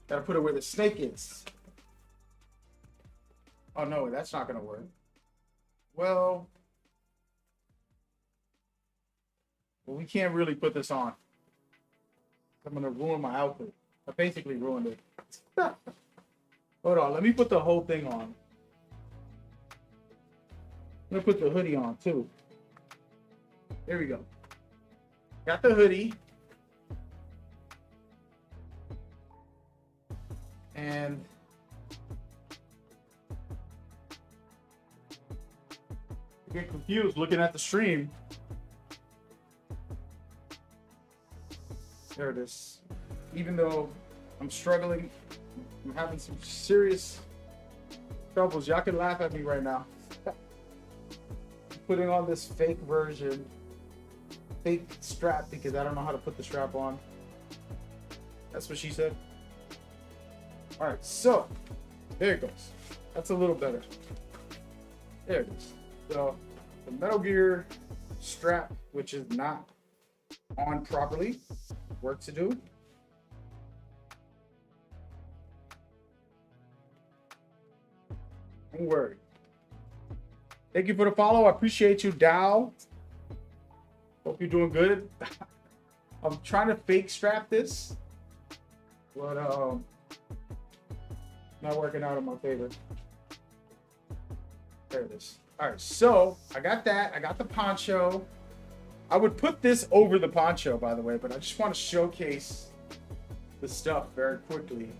Gotta put it where the snake is. Oh no, that's not gonna work. Well, we can't really put this on. I'm gonna ruin my outfit. I basically ruined it. Hold on, let me put the whole thing on. I'm gonna put the hoodie on too. There we go. Got the hoodie. And I get confused looking at the stream. There it is. Even though I'm struggling, I'm having some serious troubles. Y'all can laugh at me right now. Putting on this fake version, fake strap, because I don't know how to put the strap on. That's what she said. All right, so there it goes. That's a little better. There it is. So the Metal Gear strap, which is not on properly, work to do. Don't worry. Thank you for the follow. I appreciate you, Dow. Hope you're doing good. I'm trying to fake strap this, but not working out in my favor. There it is. All right, so I got that. I got the poncho. I would put this over the poncho, by the way, but I just want to showcase the stuff very quickly.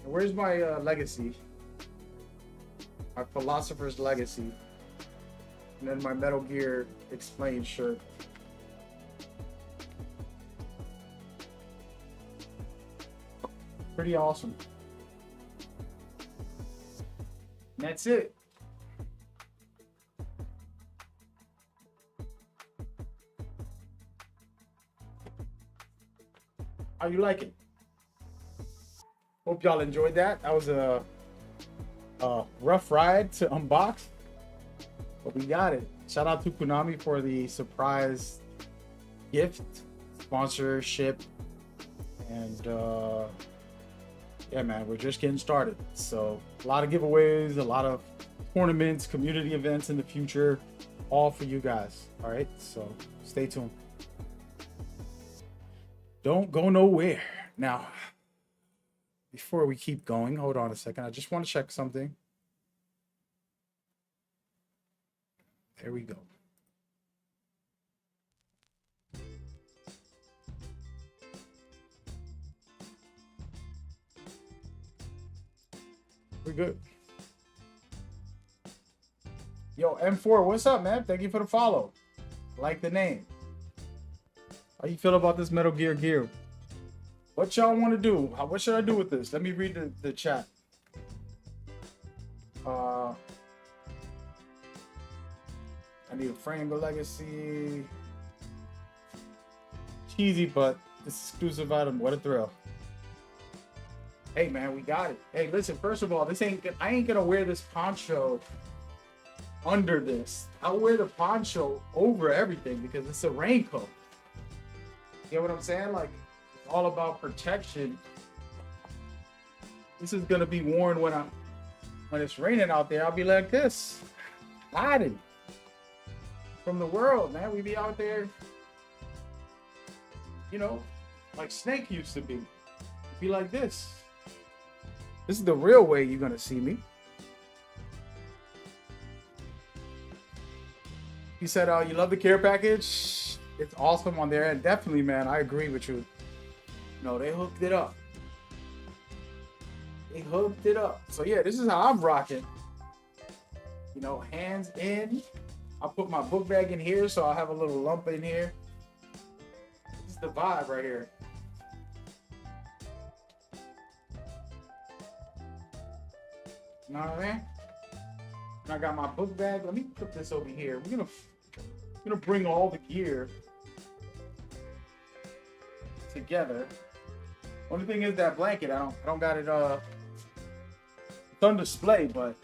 And where's my legacy? My Philosopher's Legacy. And then my Metal Gear Explained shirt. Pretty awesome. And that's it. How you like it? Hope y'all enjoyed that. That was a rough ride to unbox, but we got it. Shout out to Konami for the surprise gift, sponsorship, and yeah, man, we're just getting started. So a lot of giveaways, a lot of tournaments, community events in the future, all for you guys. All right, so stay tuned. Don't go nowhere. Now, before we keep going, hold on a second. I just want to check something. There we go. We're good. Yo, M4, what's up, man? Thank you for the follow. Like the name. How you feel about this Metal Gear gear? What y'all want to do? What should I do with this? Let me read the chat. I need a frame of Legacy. Cheesy, but this exclusive item. What a thrill. Hey, man, we got it. Hey, listen, first of all, I ain't gonna wear this poncho under this. I'll wear the poncho over everything because it's a raincoat. You know what I'm saying? Like, it's all about protection. This is gonna be worn when it's raining out there. I'll be like this, hiding from the world, man. We be out there, you know, like Snake used to be. Be like this. This is the real way you're gonna see me. You said, you love the care package. It's awesome on there, and definitely, man, I agree with you. No, they hooked it up. They hooked it up. So yeah, this is how I'm rocking. You know, hands in. I'll put my book bag in here, so I'll have a little lump in here. This is the vibe right here. You know what I mean? And I got my book bag. Let me put this over here. We're gonna bring all the gear together. Only thing is that blanket. I don't got it it's on display, but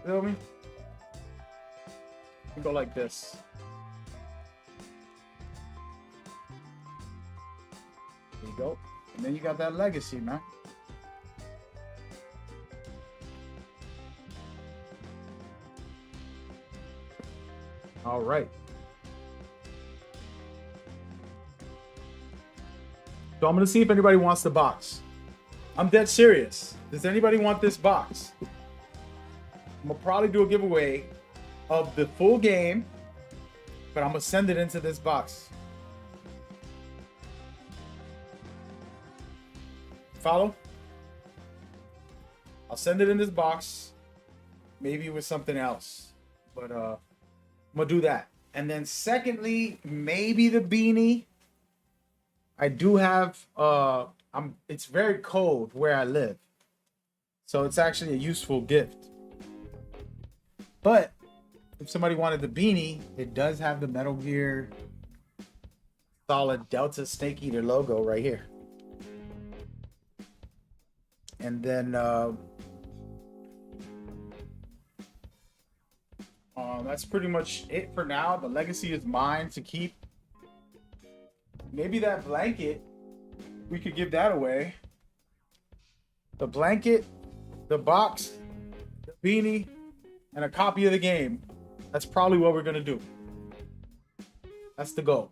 you feel me? We go like this. There you go. And then you got that legacy, man. All right. So I'm gonna see if anybody wants the box. I'm dead serious. Does anybody want this box? I'm gonna probably do a giveaway of the full game, but I'm gonna send it into this box. Follow? I'll send it in this box, maybe with something else, but I'm gonna do that. And then secondly, maybe the beanie. I do have it's very cold where I live, so it's actually a useful gift. But if somebody wanted the beanie, it does have the Metal Gear Solid Delta Snake Eater logo right here. And then that's pretty much it for now. The legacy is mine to keep. Maybe that blanket, we could give that away. The blanket, the box, the beanie, and a copy of the game. That's probably what we're gonna do. That's the goal.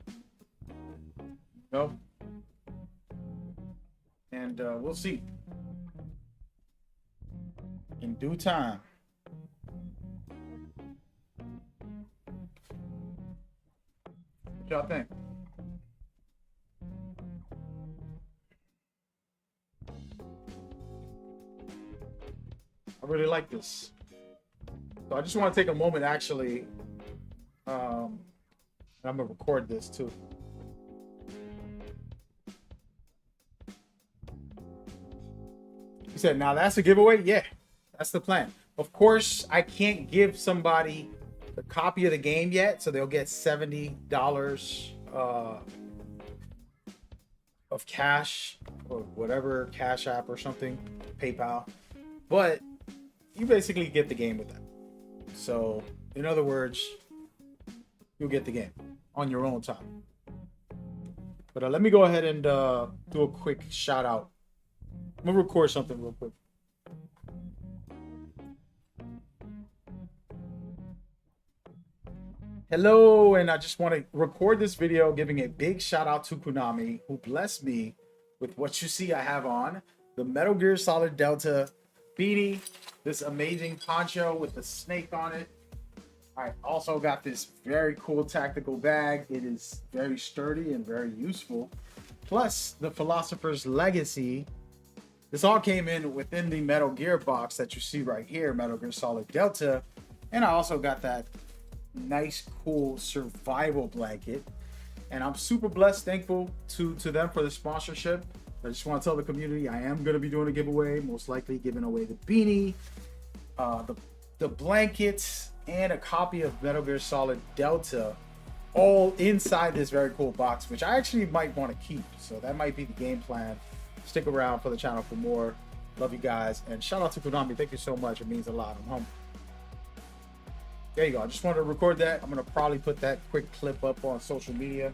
No? And we'll see. In due time. What y'all think? I really like this. So I just want to take a moment, actually. I'm gonna record this too. He said, "Now that's a giveaway." Yeah, that's the plan. Of course, I can't give somebody the copy of the game yet, so they'll get $70 of cash or whatever, Cash App or something, PayPal. But you basically get the game with that. So, in other words, you'll get the game on your own time. But let me go ahead and do a quick shout out. I'm gonna record something real quick. Hello, and I just want to record this video giving a big shout out to Konami, who blessed me with what you see I have on. The Metal Gear Solid Delta beanie, this amazing poncho with the snake on it. I also got this very cool tactical bag. It is very sturdy and very useful. Plus the Philosopher's Legacy. This all came in within the Metal Gear box that you see right here, Metal Gear Solid Delta. And I also got that nice, cool survival blanket. And I'm super blessed, thankful to them for the sponsorship. I just want to tell the community I am going to be doing a giveaway, most likely giving away the beanie, the blankets, and a copy of Metal Gear Solid Delta, all inside this very cool box, which I actually might want to keep. So that might be the game plan. Stick around for the channel for more. Love you guys, and shout out to Konami. Thank you so much. It means a lot. I'm humble. There you go. I just wanted to record that. I'm going to probably put that quick clip up on social media.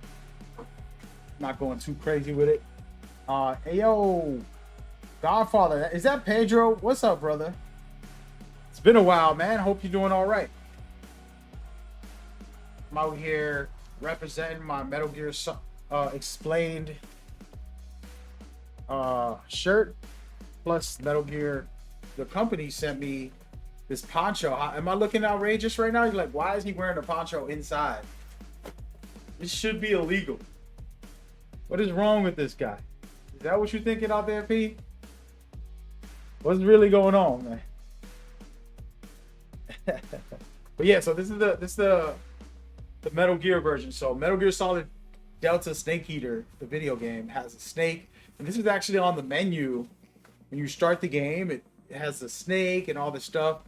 Not going too crazy with it. Hey, yo, Godfather, is that Pedro? What's up, brother? It's been a while, man. Hope you're doing all right. I'm out here representing my Metal Gear Explained shirt. Plus, Metal Gear, the company sent me this poncho. Am I looking outrageous right now? You're like, why is he wearing a poncho inside? This should be illegal. What is wrong with this guy? Is that what you're thinking out there, P? What's really going on, man? But yeah, so this is the Metal Gear version. So Metal Gear Solid Delta Snake Eater, the video game, has a snake, and this is actually on the menu. When you start the game, it has the snake and all this stuff.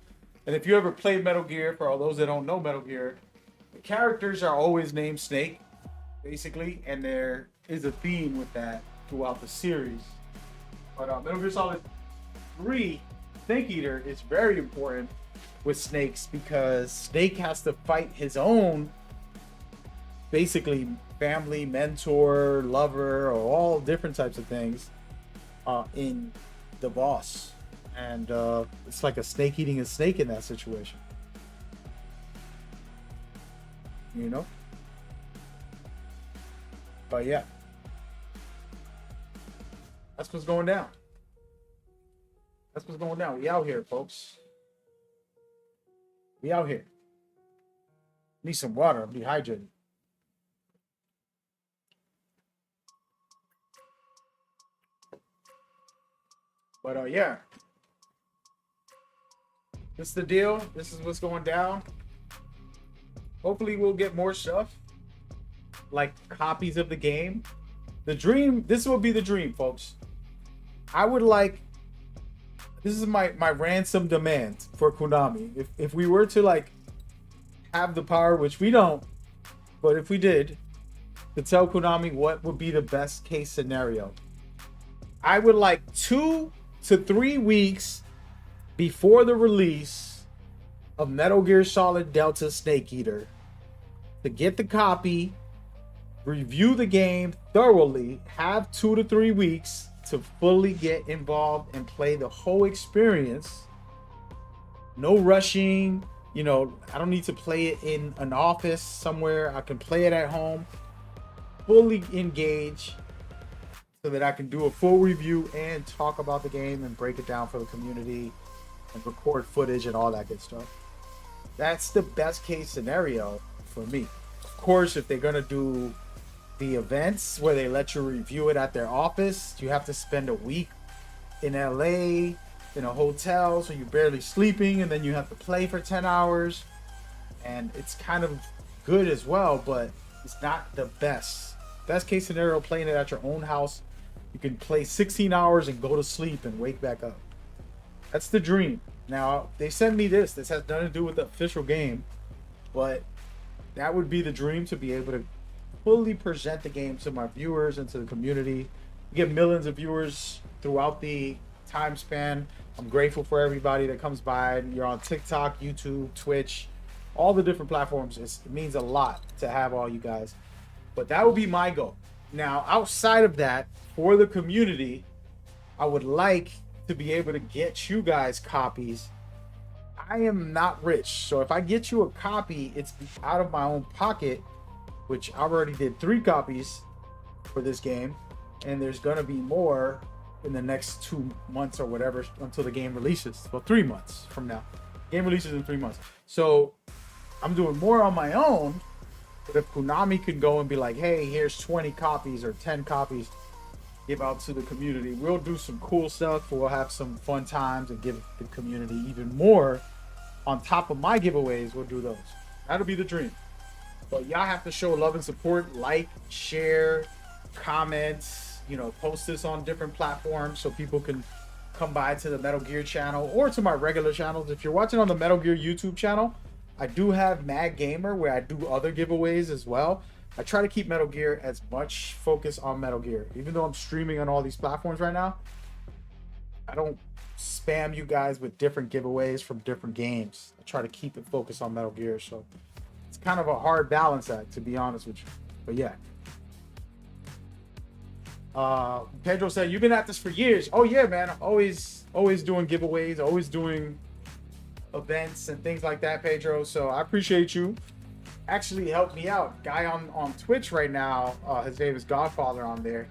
And if you ever played Metal Gear, for all those that don't know Metal Gear, the characters are always named Snake, basically, and there is a theme with that throughout the series. But Metal Gear Solid 3, Snake Eater is very important with Snakes because Snake has to fight his own, basically, family, mentor, lover, or all different types of things in the boss. And it's like a snake eating a snake in that situation. You know? But yeah. That's what's going down. That's what's going down. We out here, folks. We out here. Need some water. I'm dehydrated. But yeah. This is the deal. This is what's going down. Hopefully we'll get more stuff. Like copies of the game. The dream, this will be the dream, folks. I would like, this is my ransom demand for Konami. If we were to like have the power, which we don't, but if we did, to tell Konami what would be the best case scenario, I would like 2 to 3 weeks before the release of Metal Gear Solid Delta Snake Eater to get the copy, review the game thoroughly, have 2 to 3 weeks to fully get involved and play the whole experience. No rushing, you know, I don't need to play it in an office somewhere. I can play it at home, fully engage, so that I can do a full review and talk about the game and break it down for the community and record footage and all that good stuff. That's the best case scenario for me. Of course, if they're gonna do the events where they let you review it at their office, you have to spend a week in LA in a hotel, so you're barely sleeping, and then you have to play for 10 hours, and it's kind of good as well, but it's not the best case scenario. Playing it at your own house, you can play 16 hours and go to sleep and wake back up. That's the dream. Now they sent me this has nothing to do with the official game, but that would be the dream, to be able to fully present the game to my viewers and to the community. We get millions of viewers throughout the time span. I'm grateful for everybody that comes by. You're on TikTok, YouTube, Twitch, all the different platforms. It means a lot to have all you guys. But that would be my goal. Now, outside of that, for the community, I would like to be able to get you guys copies. I am not rich, so if I get you a copy, it's out of my own pocket, which I already did 3 copies for this game, and there's gonna be more in the next 2 months or whatever until the game releases. Well, 3 months from now. Game releases in 3 months. So I'm doing more on my own, but if Konami could go and be like, hey, here's 20 copies or 10 copies, give out to the community, we'll do some cool stuff. We'll have some fun times and give the community even more. On top of my giveaways, we'll do those. That'll be the dream. But y'all have to show love and support. Like, share, comment, you know, post this on different platforms so people can come by to the Metal Gear channel or to my regular channels. If you're watching on the Metal Gear YouTube channel, I do have Mad Gamer where I do other giveaways as well. I try to keep Metal Gear as much focus on Metal Gear. Even though I'm streaming on all these platforms right now, I don't spam you guys with different giveaways from different games. I try to keep it focused on Metal Gear, so it's kind of a hard balance act, to be honest with you. But yeah. Pedro said, you've been at this for years. Oh yeah, man. I'm always doing giveaways, always doing events and things like that, Pedro. So I appreciate you. Actually helped me out. Guy on Twitch right now, his name is Godfather on there.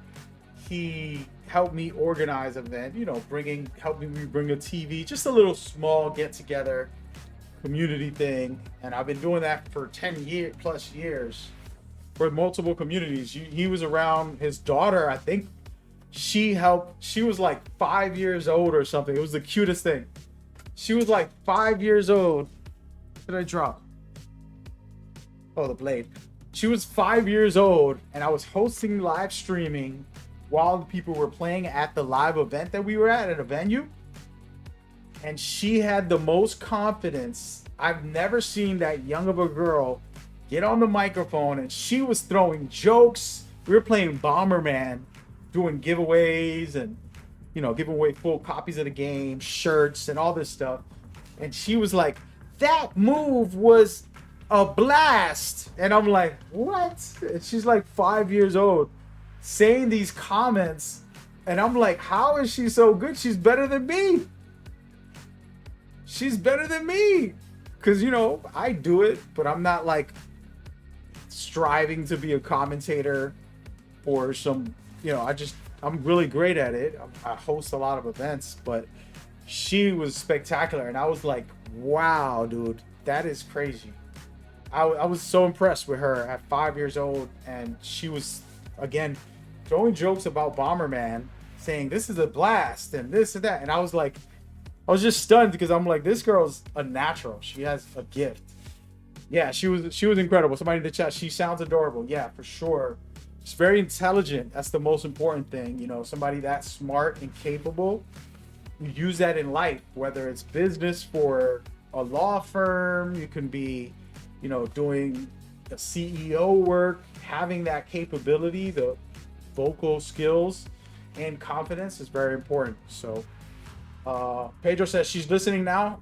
He helped me organize an event, you know, helped me bring a TV, just a little small get together community thing. And I've been doing that for 10 plus years for multiple communities. He was around. His daughter, I think she was like 5 years old or something. It was the cutest thing. She was like 5 years old. What did I drop? Oh, the blade. She was 5 years old, and I was hosting live streaming while the people were playing at the live event that we were at a venue. and she had the most confidence. I've never seen that young of a girl get on the microphone, and she was throwing jokes. We were playing Bomberman, doing giveaways and, you know, giving away full copies of the game, shirts and all this stuff. And she was like, that move was a blast. And I'm like, what? And she's like 5 years old saying these comments. And I'm like, how is she so good? She's better than me. She's better than me. Because, you know, I do it, but I'm not like striving to be a commentator or some, you know, I'm really great at it. I host a lot of events, but she was spectacular. And I was like, wow, dude, that is crazy. I was so impressed with her at 5 years old. And she was, again, throwing jokes about Bomberman, saying this is a blast and this and that. And I was just stunned because I'm like, this girl's a natural. She has a gift. Yeah, she was incredible. Somebody in the chat, she sounds adorable. Yeah, for sure. She's very intelligent. That's the most important thing. You know, somebody that smart and capable. You use that in life, whether it's business for a law firm, you can be, you know, doing a CEO work, having that capability, the vocal skills and confidence is very important. So Pedro says she's listening now.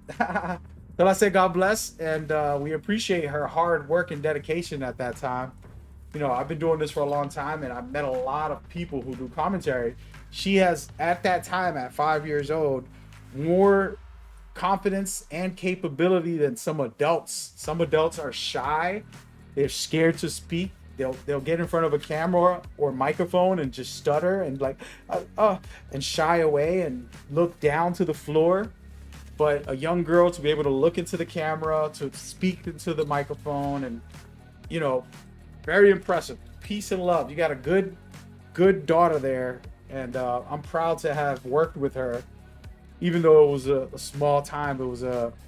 Well, I say God bless, and we appreciate her hard work and dedication at that time. You know, I've been doing this for a long time, and I've met a lot of people who do commentary. She has, at that time, at 5 years old, more confidence and capability than some adults. Some adults are shy. They're scared to speak. They'll get in front of a camera or microphone and just stutter and like, and shy away and look down to the floor. But a young girl to be able to look into the camera, to speak into the microphone, and, you know, very impressive. Peace and love. You got a good daughter there, and I'm proud to have worked with her. Even though it was a small time, it was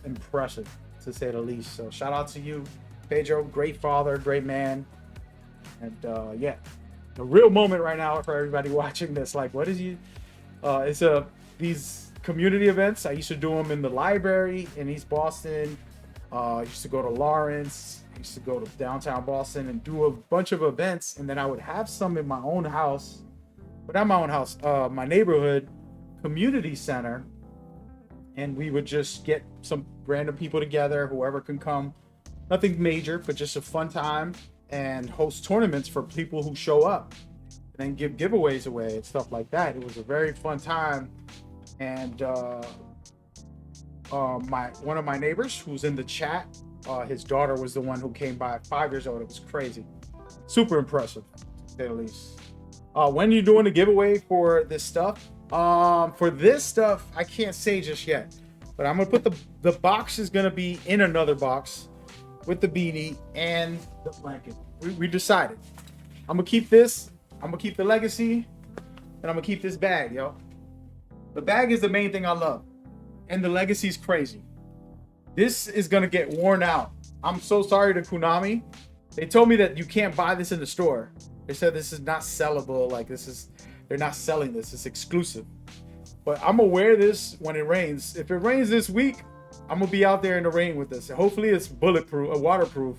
impressive, to say the least. So shout out to you, Pedro. Great father, great man. And yeah, the real moment right now for everybody watching this, like, what is you? It's these community events. I used to do them in the library in East Boston. I used to go to Lawrence. I used to go to downtown Boston and do a bunch of events. And then I would have some in my own house, but not my own house, my neighborhood community center. And we would just get some random people together, whoever can come. Nothing major, but just a fun time, and host tournaments for people who show up, and then give giveaways away and stuff like that. It was a very fun time. And one of my neighbors who's in the chat, his daughter was the one who came by at 5 years old. It was crazy. Super impressive, to say the least. When are you doing a giveaway for this stuff? For this stuff, I can't say just yet, but I'm gonna put the box is gonna be in another box with the beanie and the blanket. We decided. I'm gonna keep this. I'm gonna keep the legacy, and I'm gonna keep this bag, yo. The bag is the main thing I love, and the legacy is crazy. This is gonna get worn out. I'm so sorry to Konami. They told me that you can't buy this in the store. They said this is not sellable. Like, they're not selling this. It's exclusive. But I'm gonna wear this when it rains. If it rains this week, I'm gonna be out there in the rain with this. Hopefully it's bulletproof, waterproof.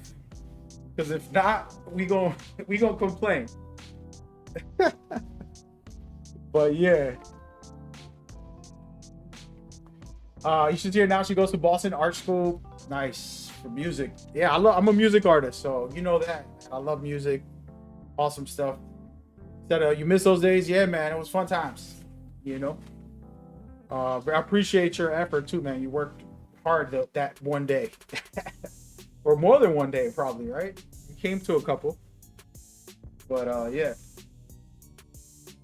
Because if not, we gonna complain. But yeah. You should hear now she goes to Boston Art School. Nice. For music. Yeah, I'm a music artist, so you know that. I love music. Awesome stuff. Said you miss those days? Yeah, man, it was fun times. You know. But I appreciate your effort too, man. You worked hard that one day. Or more than one day, probably, right? You came to a couple. But yeah.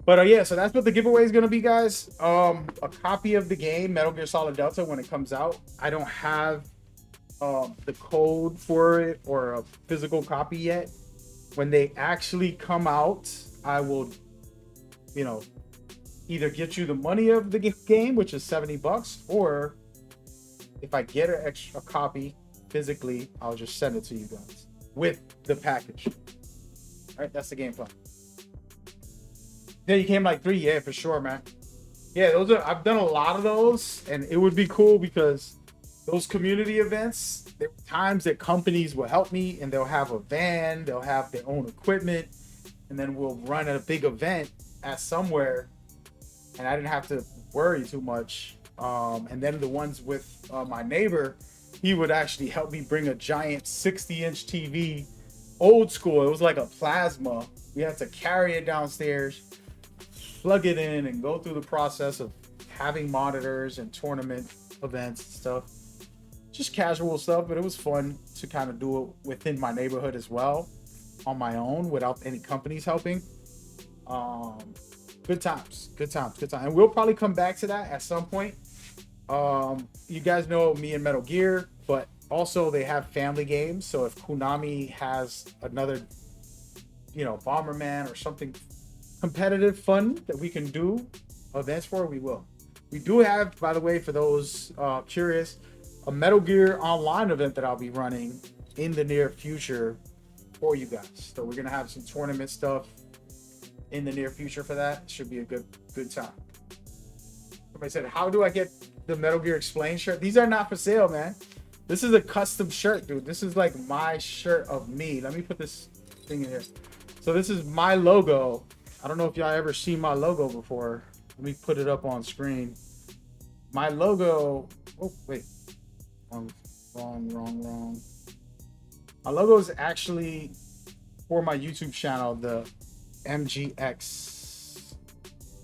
But yeah, so that's what the giveaway is gonna be, guys. A copy of the game, Metal Gear Solid Delta, when it comes out. I don't have the code for it or a physical copy yet. When they actually come out, I will, you know, either get you the money of the game, which is $70, or if I get an extra copy physically, I'll just send it to you guys with the package. All right, that's the game plan. Yeah, you came like 3, yeah, for sure, man. Yeah, those are, I've done a lot of those, and it would be cool because those community events, there were times that companies will help me and they'll have a van, they'll have their own equipment, and then we'll run a big event at somewhere, and I didn't have to worry too much. And then the ones with my neighbor, he would actually help me bring a giant 60-inch TV, old school. It was like a plasma. We had to carry it downstairs, plug it in, and go through the process of having monitors and tournament events and stuff. Just casual stuff, but it was fun to kind of do it within my neighborhood as well, on my own without any companies helping. Um, Good times, good times, good times. And we'll probably come back to that at some point. You guys know me and Metal Gear, but also they have family games. So if Konami has another, Bomberman or something competitive fun that we can do events for, we will. We do have, by the way, for those curious, a Metal Gear Online event that I'll be running in the near future for you guys. So we're gonna have some tournament stuff in the near future for that. Should be a good time. Somebody said, how do I get the Metal Gear Explained shirt? These are not for sale, man. This is a custom shirt, dude. This is like my shirt of me. Let me put this thing in here. So this is my logo. I don't know if y'all ever seen my logo before. Let me put it up on screen. My logo. Oh, wait. Wrong. My logo is actually for my YouTube channel, the MGX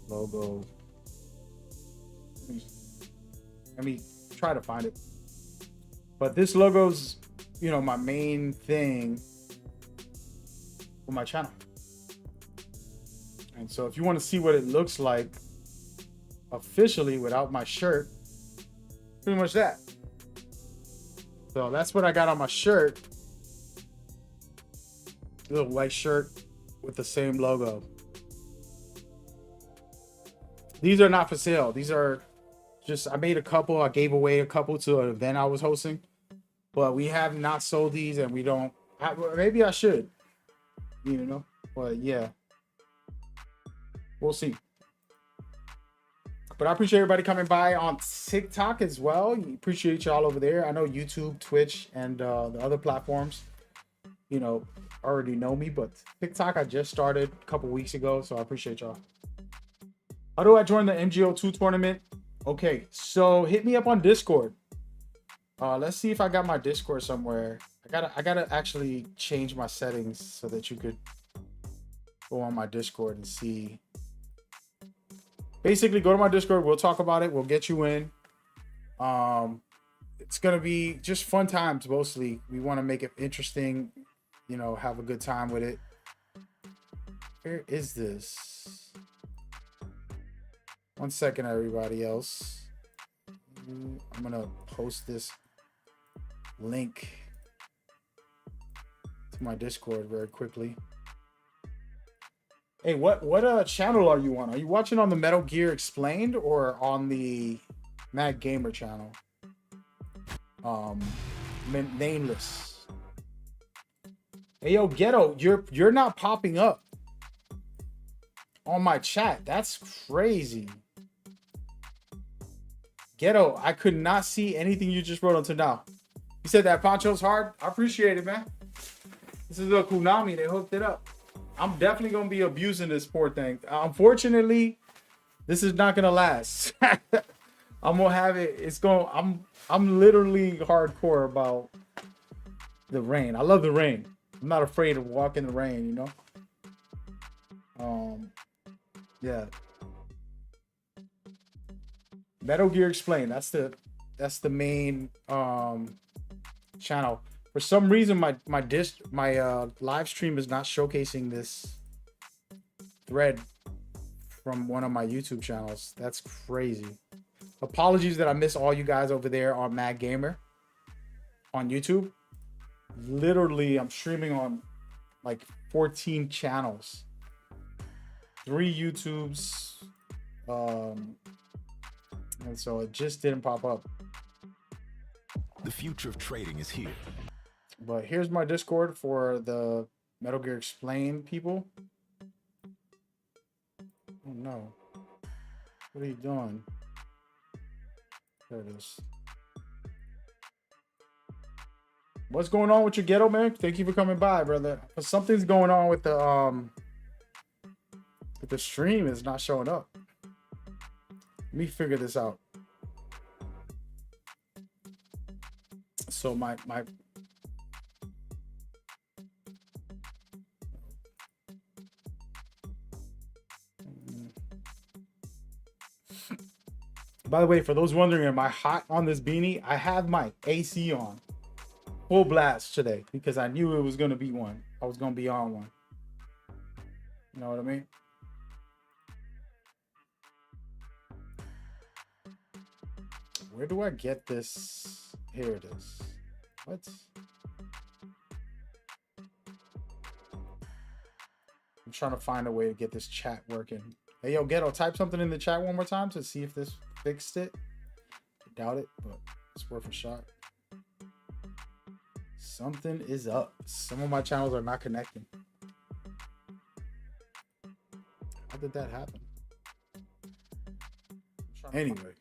logo. Let me try to find it. But this logo's, my main thing for my channel. And so if you want to see what it looks like officially without my shirt, pretty much that. So that's what I got on my shirt. Little white shirt with the same logo. These are not for sale. These are just, I made a couple. I gave away a couple to an event I was hosting, but we have not sold these, and we don't. Maybe I should, but yeah, we'll see. But I appreciate everybody coming by on TikTok as well. Appreciate y'all over there. I know YouTube, Twitch, and the other platforms, already know me, but TikTok I just started a couple weeks ago, so I appreciate y'all. How do I join the MGO2 tournament? Okay, so hit me up on Discord. Let's see if I got my Discord somewhere. I gotta actually change my settings so that you could go on my Discord and see. Basically, go to my Discord. We'll talk about it. We'll get you in. It's gonna be just fun times mostly. We want to make it interesting. Have a good time with it. Where is this? 1 second, everybody else. I'm gonna post this link to my Discord very quickly. Hey, what channel are you on? Are you watching on the Metal Gear Explained or on the Mad Gamer channel? Nameless. Hey, yo, Ghetto, you're not popping up on my chat. That's crazy. Ghetto, I could not see anything you just wrote until now. You said that poncho's hard? I appreciate it, man. This is a Konami. They hooked it up. I'm definitely going to be abusing this poor thing. Unfortunately, this is not going to last. I'm going to have it. I'm literally hardcore about the rain. I love the rain. I'm not afraid of walking in the rain, Yeah. Metal Gear Explained. That's the main channel. For some reason, my live stream is not showcasing this thread from one of my YouTube channels. That's crazy. Apologies that I miss all you guys over there on Mad Gamer on YouTube. Literally, I'm streaming on like 14 channels, 3 YouTubes, and so it just didn't pop up. The future of trading is here. But here's my Discord for the Metal Gear Explained people. Oh no. What are you doing? There it is. What's going on with your ghetto, man? Thank you for coming by, brother. But something's going on with the stream. Is not showing up. Let me figure this out. So my by the way, for those wondering, am I hot on this beanie? I have my AC on full blast today because I knew it was gonna be one. I was gonna be on one. You know what I mean? Where do I get this? Here it is. What? I'm trying to find a way to get this chat working. Hey, yo, Ghetto, type something in the chat one more time to see if this fixed it. I doubt it, but it's worth a shot. Something is up. Some of my channels are not connecting. How did that happen? Anyway,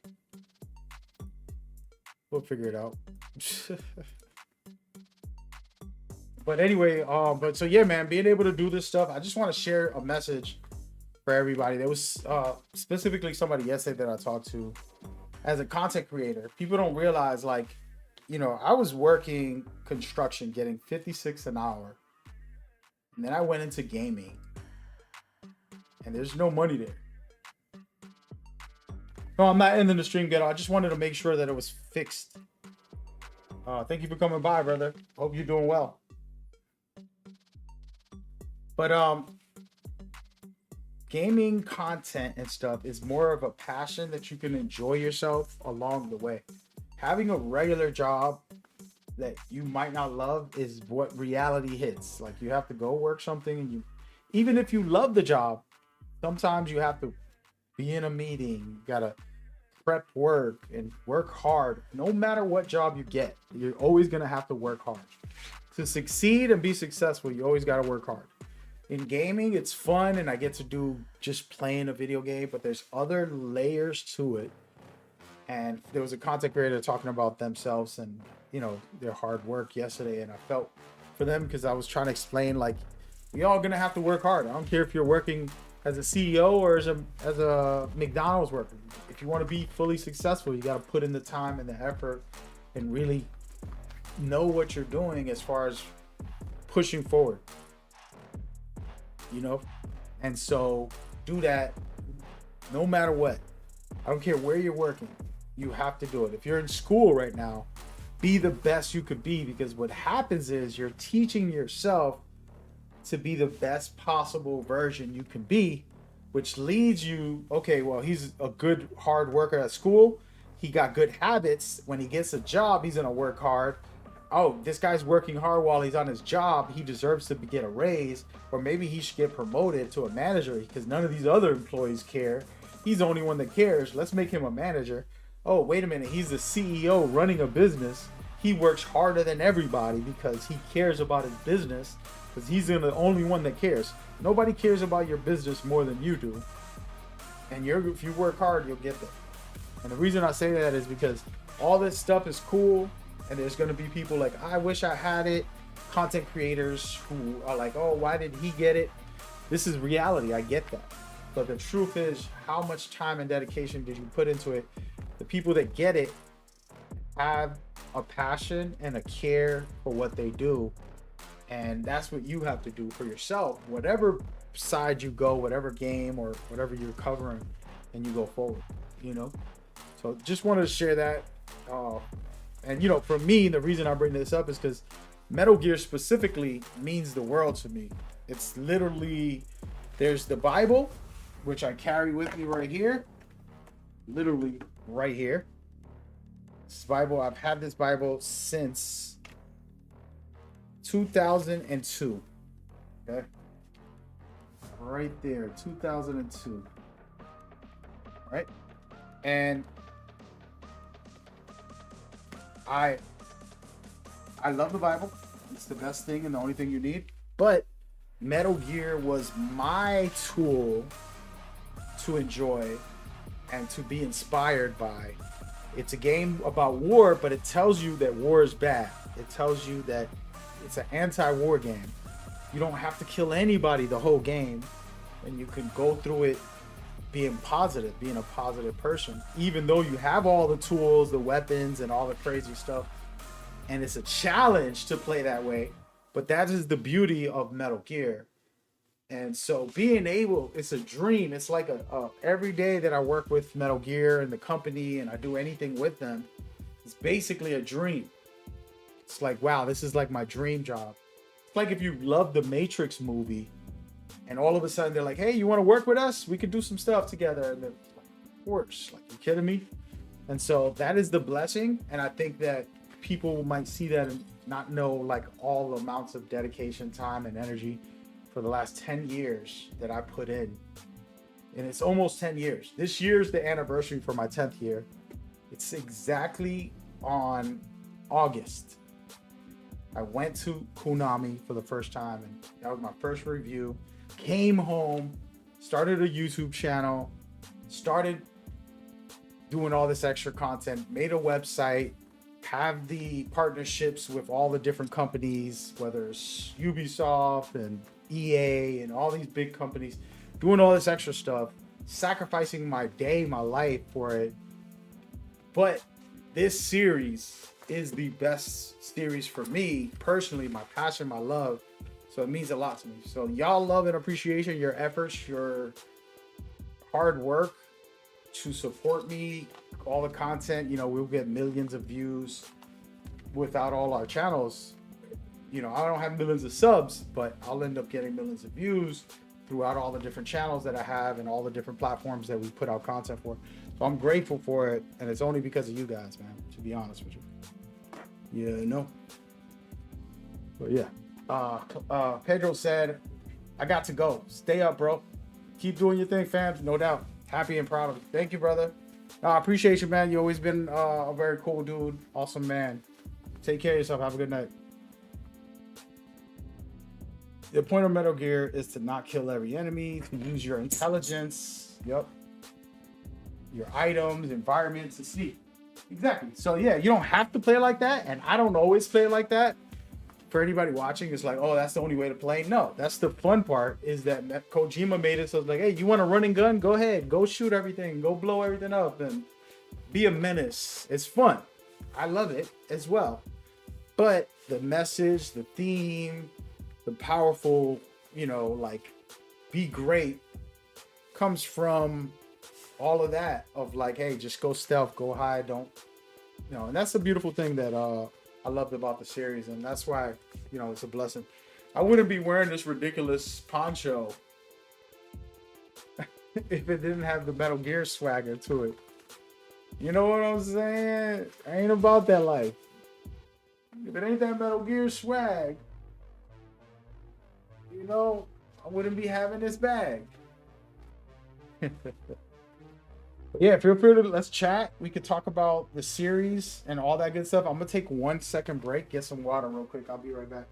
we'll figure it out. But anyway, but so yeah, man, being able to do this stuff, I just want to share a message for everybody. There was specifically somebody yesterday that I talked to as a content creator. People don't realize, like, you know, I was working construction, getting 56 an hour, and then I went into gaming, and there's no money there. No, I'm not ending the stream, Ghetto. I just wanted to make sure that it was fixed. Thank you for coming by, brother. Hope you're doing well. But gaming content and stuff is more of a passion that you can enjoy yourself along the way. Having a regular job that you might not love is what reality hits. Like, you have to go work something, and even if you love the job, sometimes you have to be in a meeting, you gotta prep work and work hard. No matter what job you get, you're always gonna have to work hard. To succeed and be successful, you always gotta work hard. In gaming, it's fun, and I get to do just playing a video game, but there's other layers to it. And there was a content creator talking about themselves and, you know, their hard work yesterday, and I felt for them because I was trying to explain, like, we all gonna have to work hard. I don't care if you're working as a CEO or as a McDonald's worker. If you want to be fully successful, you got to put in the time and the effort and really know what you're doing as far as pushing forward. You know, and so do that no matter what. I don't care where you're working, you have to do it. If you're in school right now, be the best you could be, because what happens is you're teaching yourself to be the best possible version you can be, which leads you, okay, well, he's a good hard worker at school, he got good habits. When he gets a job, he's gonna work hard. Oh, this guy's working hard while he's on his job, he deserves to get a raise, or maybe he should get promoted to a manager because none of these other employees care. He's the only one that cares. Let's make him a manager. Oh, wait a minute, he's the CEO running a business. He works harder than everybody because he cares about his business, because he's the only one that cares. Nobody cares about your business more than you do. And if you work hard, you'll get there. And the reason I say that is because all this stuff is cool, and there's going to be people like, I wish I had it. Content creators who are like, oh, why did he get it? This is reality. I get that. But the truth is, how much time and dedication did you put into it? The people that get it have a passion and a care for what they do. And that's what you have to do for yourself. Whatever side you go, whatever game or whatever you're covering, and you go forward, you know? So just wanted to share that. And, you know, for me, the reason I bring this up is because Metal Gear specifically means the world to me. It's literally, there's the Bible, which I carry with me right here. Literally right here. This Bible, I've had this Bible since 2002. Okay. Right there, 2002. Right? And I love the Bible. It's the best thing and the only thing you need. But Metal Gear was my tool to enjoy and to be inspired by. It's a game about war, but it tells you that war is bad. It tells you that it's an anti-war game. You don't have to kill anybody the whole game, and you can go through it being positive, being a positive person, even though you have all the tools, the weapons, and all the crazy stuff. And it's a challenge to play that way, but that is the beauty of Metal Gear. And so being able, it's a dream. It's like a every day that I work with Metal Gear and the company and I do anything with them, it's basically a dream. It's like, wow, this is like my dream job. It's like if you love the Matrix movie and all of a sudden they're like, hey, you want to work with us? We could do some stuff together. And they're like, of course, like, you kidding me? And so that is the blessing. And I think that people might see that and not know like all the amounts of dedication, time, and energy for the last 10 years that I put in. And it's almost 10 years. This year's the anniversary for my 10th year. It's exactly on August. I went to Konami for the first time, and that was my first review. Came home, started a YouTube channel, started doing all this extra content, made a website, have the partnerships with all the different companies, whether it's Ubisoft and EA and all these big companies, doing all this extra stuff, sacrificing my day, my life for it. But this series is the best series for me personally, my passion, my love. So it means a lot to me. So y'all love and appreciation, your efforts, your hard work to support me, all the content. You know, we'll get millions of views without all our channels. You know, I don't have millions of subs, but I'll end up getting millions of views throughout all the different channels that I have and all the different platforms that we put out content for. So I'm grateful for it, and it's only because of you guys, man, to be honest with you. You know? But yeah. Pedro said, I got to go. Stay up, bro. Keep doing your thing, fam. No doubt. Happy and proud of you. Thank you, brother. I appreciate you, man. You've always been a very cool dude. Awesome, man. Take care of yourself. Have a good night. The point of Metal Gear is to not kill every enemy, to use your intelligence, your items, environment to see. Exactly. So yeah, you don't have to play like that, and I don't always play like that. For anybody watching, it's like, oh, that's the only way to play. No, that's the fun part, is that Kojima made it so it's like, hey, you want a running gun? Go ahead, go shoot everything, go blow everything up, and be a menace. It's fun. I love it as well. But the message, the theme, the powerful, like, be great, comes from all of that of like, hey, just go stealth, go hide, don't, and that's the beautiful thing that I loved about the series, and that's why, it's a blessing. I wouldn't be wearing this ridiculous poncho if it didn't have the Metal Gear swagger to it. You know what I'm saying? I ain't about that life. If it ain't that Metal Gear swag, I wouldn't be having this bag. Yeah, feel free to, let's chat. We could talk about the series and all that good stuff. I'm gonna take 1 second break, get some water real quick. I'll be right back.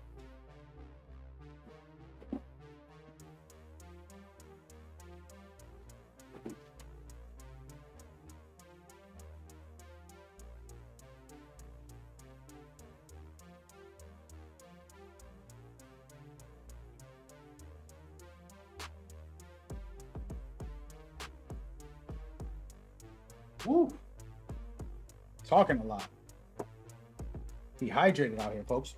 Woo. Talking a lot. Dehydrated out here, folks.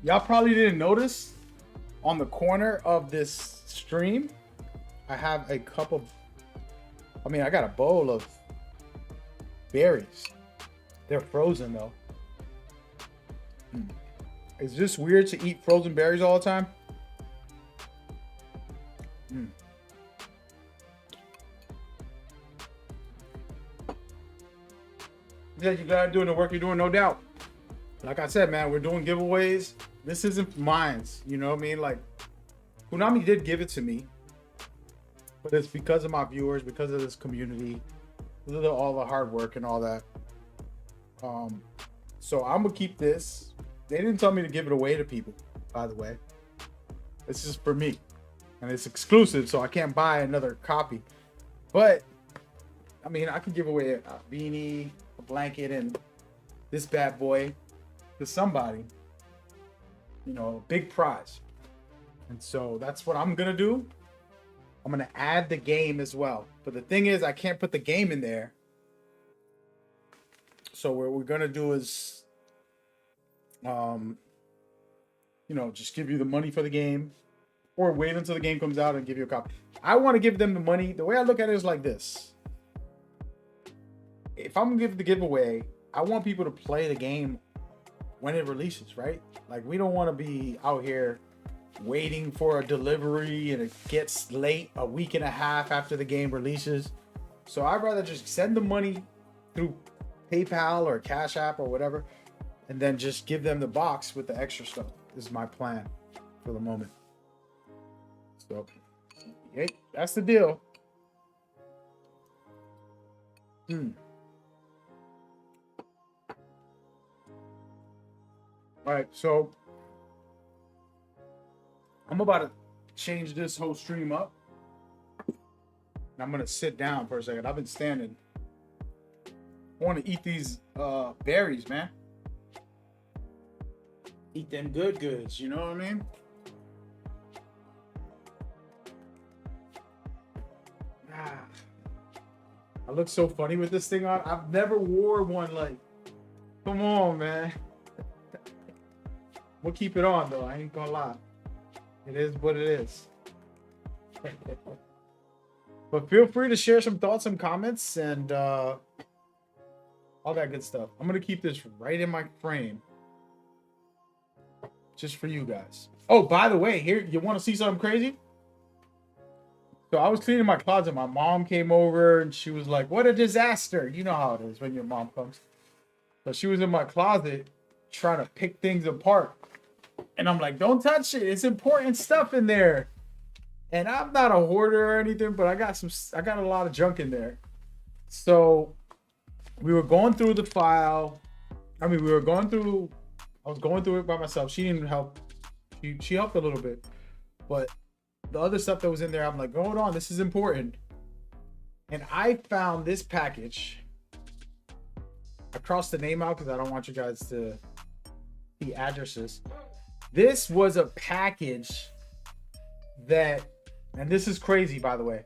Y'all probably didn't notice on the corner of this stream, I have a cup of, I got a bowl of berries. They're frozen though. Is this weird to eat frozen berries all the time? Yeah, you gotta do the work you're doing, no doubt. Like I said, man, we're doing giveaways. This isn't mine's, you know what I mean? Like, Konami did give it to me, but it's because of my viewers, because of this community, because of all the hard work and all that. So I'm gonna keep this. They didn't tell me to give it away to people, by the way. It's just for me. and it's exclusive, so I can't buy another copy. But I mean, I can give away a beanie, a blanket, and this bad boy to somebody. You know, a big prize. And so that's what I'm gonna do. I'm gonna add the game as well. But the thing is, I can't put the game in there. So what we're gonna do is, you know, just give you the money for the game, or wait until the game comes out and give you a copy. I want to give them the money. The way I look at it is like this: if I'm gonna give the giveaway, I want people to play the game when it releases, right? Like, we don't want to be out here waiting for a delivery and it gets late a week and a half after the game releases. So I'd rather just send the money through PayPal or Cash App or whatever, and then just give them the box with the extra stuff. This is my plan for the moment. So, yeah, that's the deal. All right, so I'm about to change this whole stream up. And I'm gonna sit down for a second. I've been standing. I want to eat these berries, man. Eat them good goods, you know what I mean? I look so funny with this thing on. I've never wore one like. Come on, man. We'll keep it on though. I ain't gonna lie. It is what it is. But feel free to share some thoughts and comments and all that good stuff. I'm gonna keep this right in my frame, just for you guys. Oh, by the way, here, you want to see something crazy? So I was cleaning my closet. My mom came over and she was like, "What a disaster!" You know how it is when your mom comes. So she was in my closet trying to pick things apart. And I'm like, "Don't touch it. It's important stuff in there." And I'm not a hoarder or anything, but I got a lot of junk in there. So we were going through the file. I mean, I was going through it by myself. She didn't help. She helped a little bit. But the other stuff that was in there, I'm like, hold on, this is important. And I found this package. I crossed the name out because I don't want you guys to see addresses. This was a package that, and this is crazy, by the way.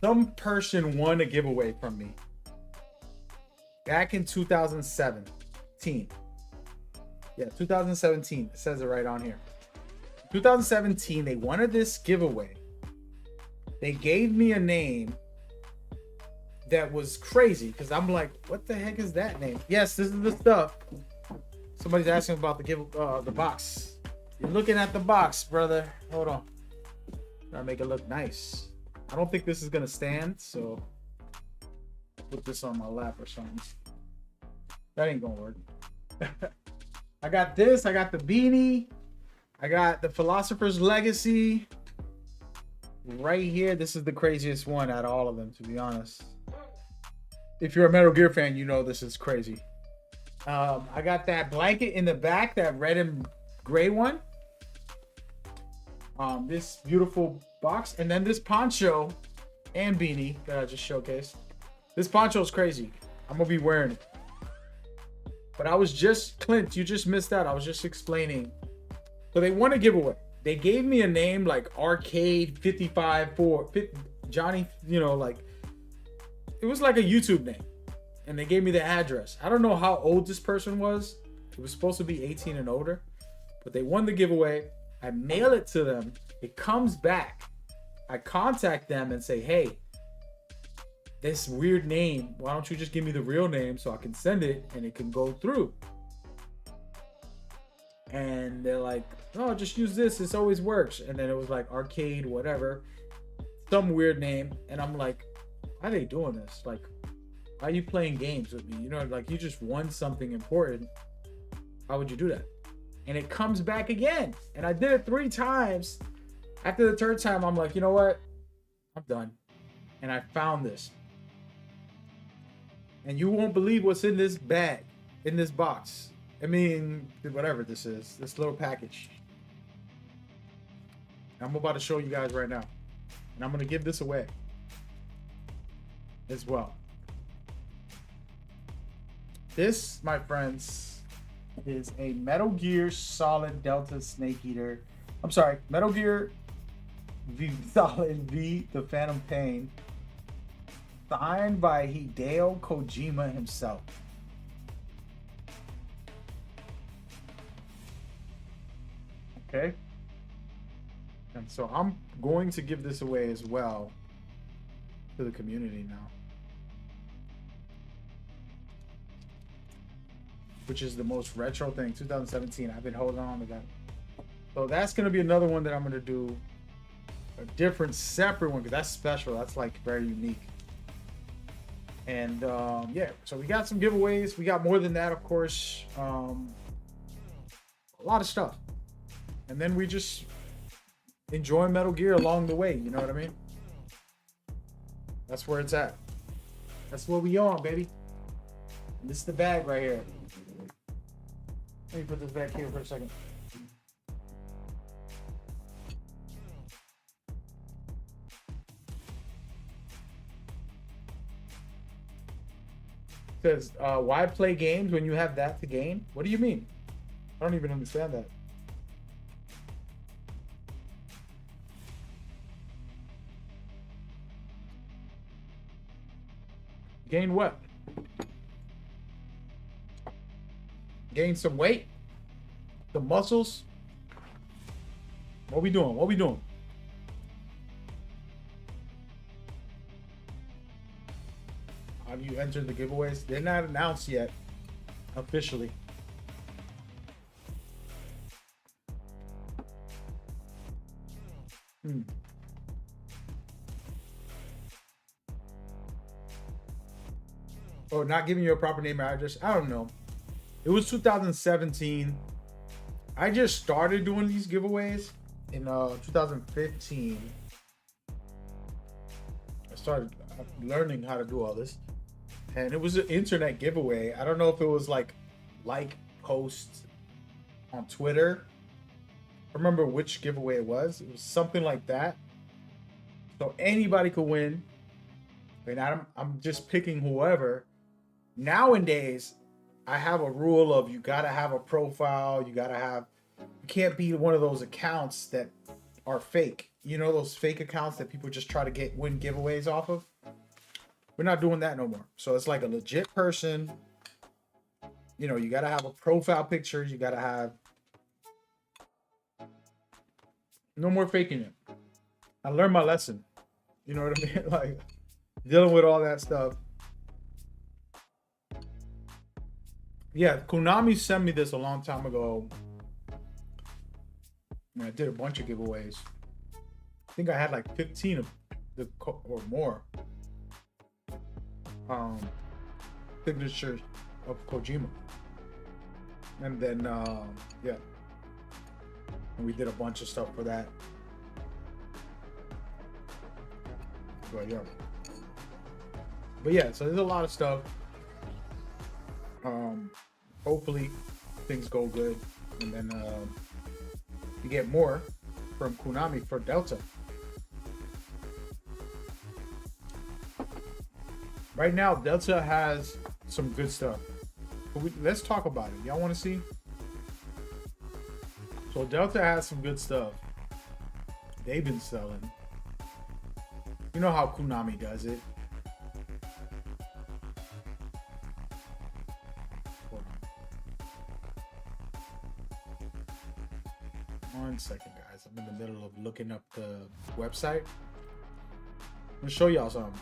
Some person won a giveaway from me back in 2017. Yeah, 2017. It says it right on here. 2017, they wanted this giveaway. They gave me a name that was crazy because I'm like, what the heck is that name? Yes, this is the stuff. Somebody's asking about the box. You're looking at the box, brother. Hold on. Gotta make it look nice. I don't think this is gonna stand, so I'll put this on my lap or something. That ain't gonna work. I got this. I got the beanie. I got the Philosopher's Legacy right here. This is the craziest one out of all of them, to be honest. If you're a Metal Gear fan, you know this is crazy. I got that blanket in the back, that red and gray one. This beautiful box, and then this poncho and beanie that I just showcased. This poncho is crazy. I'm gonna be wearing it. But I was just, Clint, you just missed out. I was just explaining. So they won a giveaway. They gave me a name like Arcade 55 for Johnny, you know, like it was like a YouTube name. And they gave me the address. I don't know how old this person was. It was supposed to be 18 and older. But they won the giveaway. I mail it to them. It comes back. I contact them and say, hey, this weird name, why don't you just give me the real name so I can send it and it can go through? And they're like, oh, just use this. This always works. And then it was like Arcade, whatever. Some weird name. And I'm like, why are they doing this? Like, why are you playing games with me? You know, like you just won something important. How would you do that? And it comes back again. And I did it 3 times. After the 3rd time, I'm like, you know what? I'm done. And I found this. And you won't believe what's in this bag, in this box. I mean, whatever this is, this little package. I'm about to show you guys right now. And I'm going to give this away as well. This, my friends, is a Metal Gear Solid Delta Snake Eater. I'm sorry, Metal Gear V Solid V, The Phantom Pain, signed by Hideo Kojima himself. Okay. And so I'm going to give this away as well to the community now, which is the most retro thing, 2017. I've been holding on to that. So that's going to be another one that I'm going to do a different, separate one, because that's special. That's like very unique. And yeah, so we got some giveaways. We got more than that, of course. A lot of stuff. And then we just enjoy Metal Gear along the way. You know what I mean? That's where it's at. That's what we on, baby. And this is the bag right here. Let me put this back here for a second. It says, why play games when you have that to gain? What do you mean? I don't even understand that. Gain what? Gain some weight? The muscles? What we doing? What we doing? Have you entered the giveaways? They're not announced yet, officially. Oh, not giving you a proper name or address? I don't know. It was 2017. I just started doing these giveaways in 2015. I started learning how to do all this. And it was an internet giveaway. I don't know if it was like posts on Twitter. I remember which giveaway it was. It was something like that. So anybody could win. And I'm just picking whoever. Nowadays, I have a rule of you gotta have a profile. You can't be one of those accounts that are fake. You know, those fake accounts that people just try to win giveaways off of. We're not doing that no more. So it's like a legit person. You know, you gotta have a profile picture. You gotta have no more faking it. I learned my lesson. You know what I mean? Like dealing with all that stuff. Yeah, Konami sent me this a long time ago. And I did a bunch of giveaways. I think I had like 15 of the or more signatures of Kojima. And then yeah. And we did a bunch of stuff for that. But yeah, so there's a lot of stuff. Hopefully things go good, and then you get more from Konami for Delta. Right now, Delta has some good stuff. But let's talk about it. Y'all want to see? So Delta has some good stuff. They've been selling. You know how Konami does it. One second, guys. I'm in the middle of looking up the website. I'm gonna show y'all something.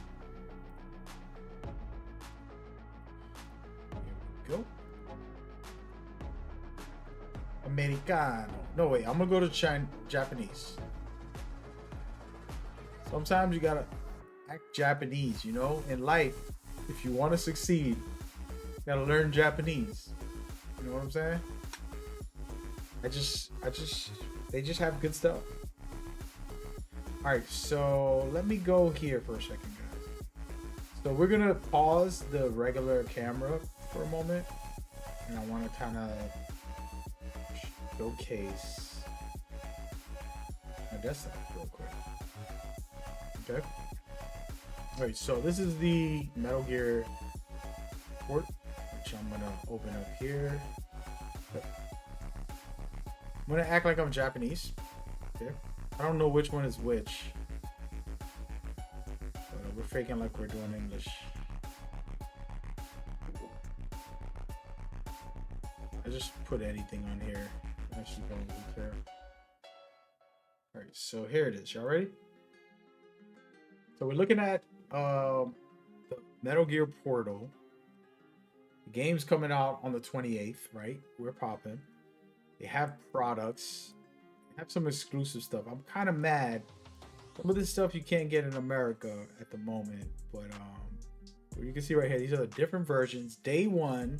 Here we go. Americano. No, wait. I'm gonna go to Japanese. Sometimes you gotta act Japanese, you know? In life, if you want to succeed, you gotta learn Japanese. You know what I'm saying? They just have good stuff. All right, so let me go here for a second, guys. So we're gonna pause the regular camera for a moment, and I want to kind of showcase desktop real quick. Okay. All right, so this is the Metal Gear port, which I'm gonna open up here. I'm gonna act like I'm Japanese. Okay. I don't know which one is which. We're faking like we're doing English. I just put anything on here. I actually don't really care. Alright, so here it is. Y'all ready? So we're looking at the Metal Gear Portal. The game's coming out on the 28th, right? We're popping. They have products. They have some exclusive stuff. I'm kind of mad. Some of this stuff you can't get in America at the moment, but you can see right here, these are the different versions. Day one,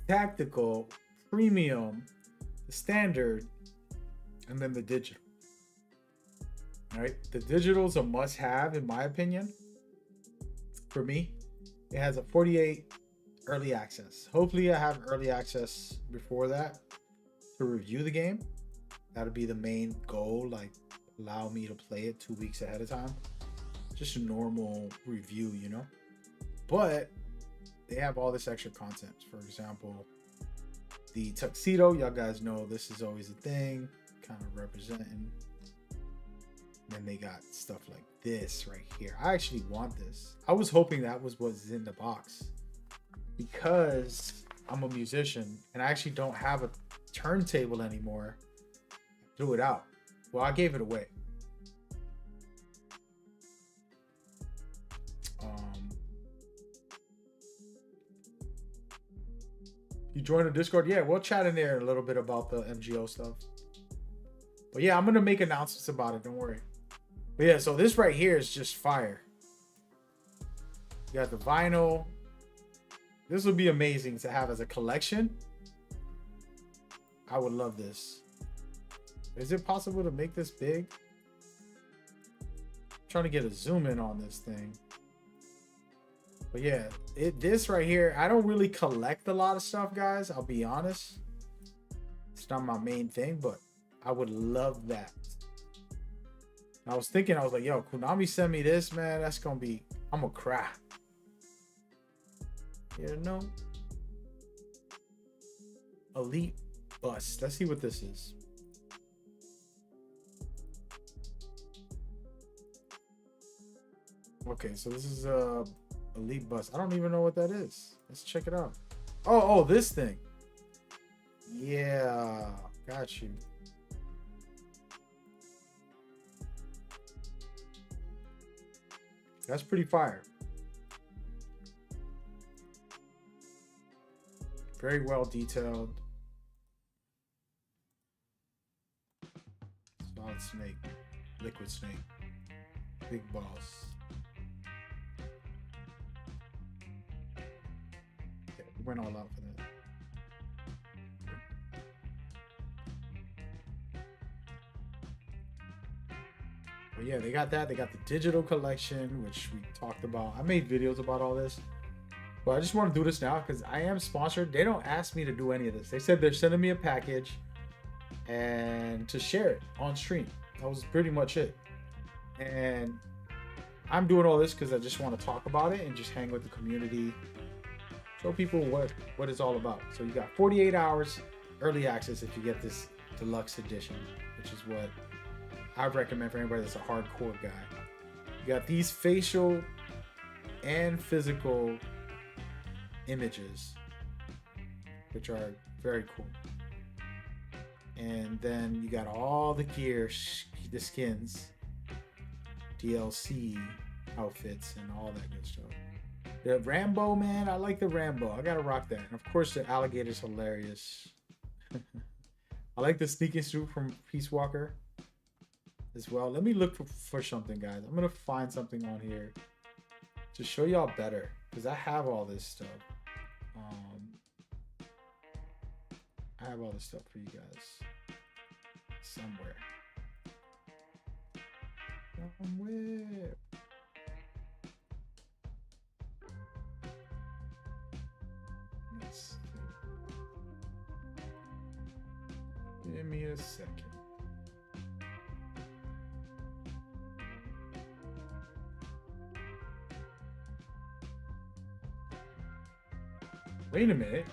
tactical, premium, the standard, and then the digital. All right, the digital is a must-have in my opinion. For me, it has a 48 early access. Hopefully, I have early access before that to review the game. That'll be the main goal. Like, allow me to play it 2 weeks ahead of time. Just a normal review, you know. But they have all this extra content. For example, the tuxedo. Y'all guys know this is always a thing, kind of representing. Then they got stuff like this right here. I actually want this. I was hoping that was what's in the box because I'm a musician and I actually don't have a turntable anymore. I threw it out. Well, I gave it away. You join the Discord? Yeah, we'll chat in there a little bit about the MGO stuff. But yeah, I'm going to make announcements about it. Don't worry. But yeah, so this right here is just fire. You got the vinyl. This would be amazing to have as a collection. I would love this. Is it possible to make this big? I'm trying to get a zoom in on this thing. But yeah, this right here, I don't really collect a lot of stuff, guys. I'll be honest. It's not my main thing, but I would love that. I was thinking, I was like, yo, Konami send me this, man. That's gonna be, I'm gonna cry. You know? Elite Bus. Let's see what this is. Okay, so this is Elite Bus. I don't even know what that is. Let's check it out. Oh, this thing. Yeah, got you. That's pretty fire. Very well detailed. Solid Snake. Liquid Snake. Big Boss. Okay, we went all out for that. But yeah, they got that. They got the digital collection, which we talked about. I made videos about all this. But I just want to do this now because I am sponsored. They don't ask me to do any of this. They said they're sending me a package and to share it on stream. That was pretty much it. And I'm doing all this because I just want to talk about it and just hang with the community. Show people what it's all about. So you got 48 hours early access if you get this deluxe edition, which is what I recommend for anybody that's a hardcore guy. You got these facial and physical images, which are very cool. And then you got all the gear, the skins, DLC outfits, and all that good stuff. The Rambo, man, I like the Rambo. I gotta rock that. And of course, the alligator's hilarious. I like the sneaking suit from Peace Walker as well. Let me look for something, guys. I'm gonna find something on here to show y'all better because I have all this stuff. I have all this stuff for you guys somewhere. Let's see. Give me a second. Wait a minute.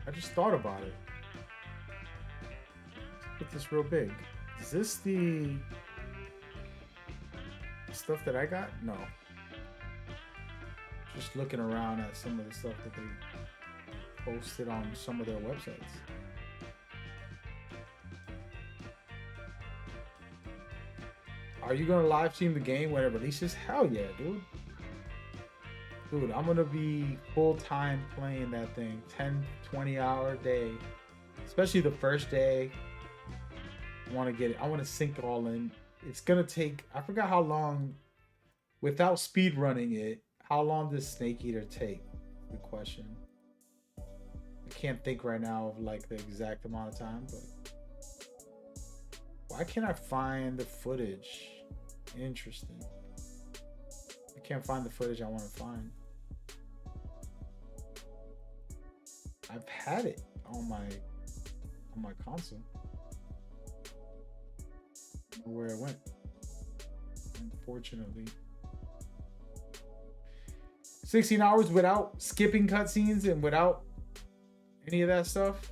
I just thought about it. Let's put this real big. Is this the stuff that I got? No. Just looking around at some of the stuff that they posted on some of their websites. Are you gonna live stream the game when it releases? Hell yeah, dude. Dude, I'm gonna be full-time playing that thing. 10, 20-hour day. Especially the first day. I wanna get it. I wanna sink it all in. It's gonna take, I forgot how long, without speed running it, how long does Snake Eater take? Good question. I can't think right now of like the exact amount of time, but why can't I find the footage? Interesting. I can't find the footage I want to find. I've had it on my console. I don't know where it went. Unfortunately. 16 hours without skipping cutscenes and without any of that stuff.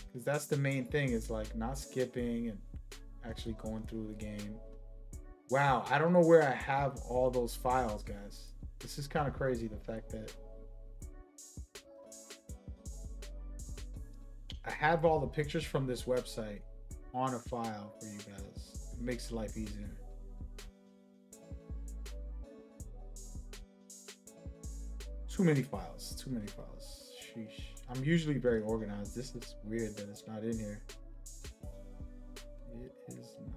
Because that's the main thing. It's like not skipping and actually going through the game. Wow, I don't know where I have all those files, guys. This is kind of crazy, the fact that I have all the pictures from this website on a file for you guys. It makes life easier. Too many files. Too many files. Sheesh. I'm usually very organized. This is weird that it's not in here. It is not.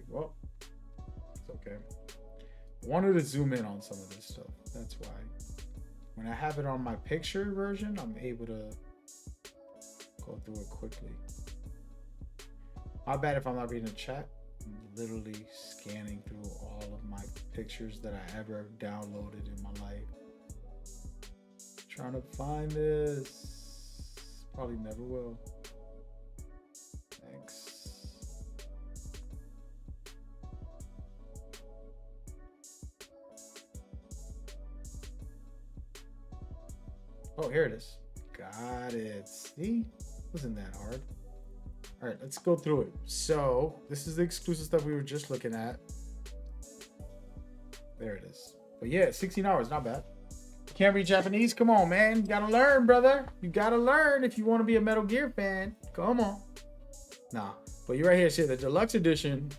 Well, it's okay. I wanted to zoom in on some of this stuff. That's why. When I have it on my picture version, I'm able to go through it quickly. My bad if I'm not reading the chat. I'm literally scanning through all of my pictures that I ever downloaded in my life. Trying to find this. Probably never will. Thanks. Oh, here it is. Got it. See? Wasn't that hard. All right, let's go through it. So this is the exclusive stuff we were just looking at. There it is. But yeah, 16 hours, not bad. Can't read Japanese? Come on, man. You gotta learn, brother. You gotta learn if you want to be a Metal Gear fan. Come on. Nah, but you're right here. See, the deluxe edition,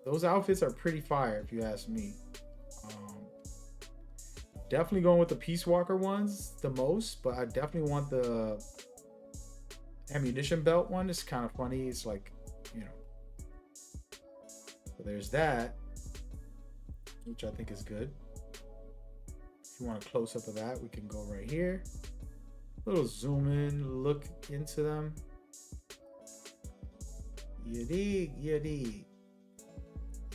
those outfits are pretty fire if you ask me. Definitely going with the Peace Walker ones the most, but I definitely want the ammunition belt one. It's kind of funny. It's like, you know. So there's that, which I think is good. If you want a close up of that, we can go right here. A little zoom in, look into them. You dig, you dig,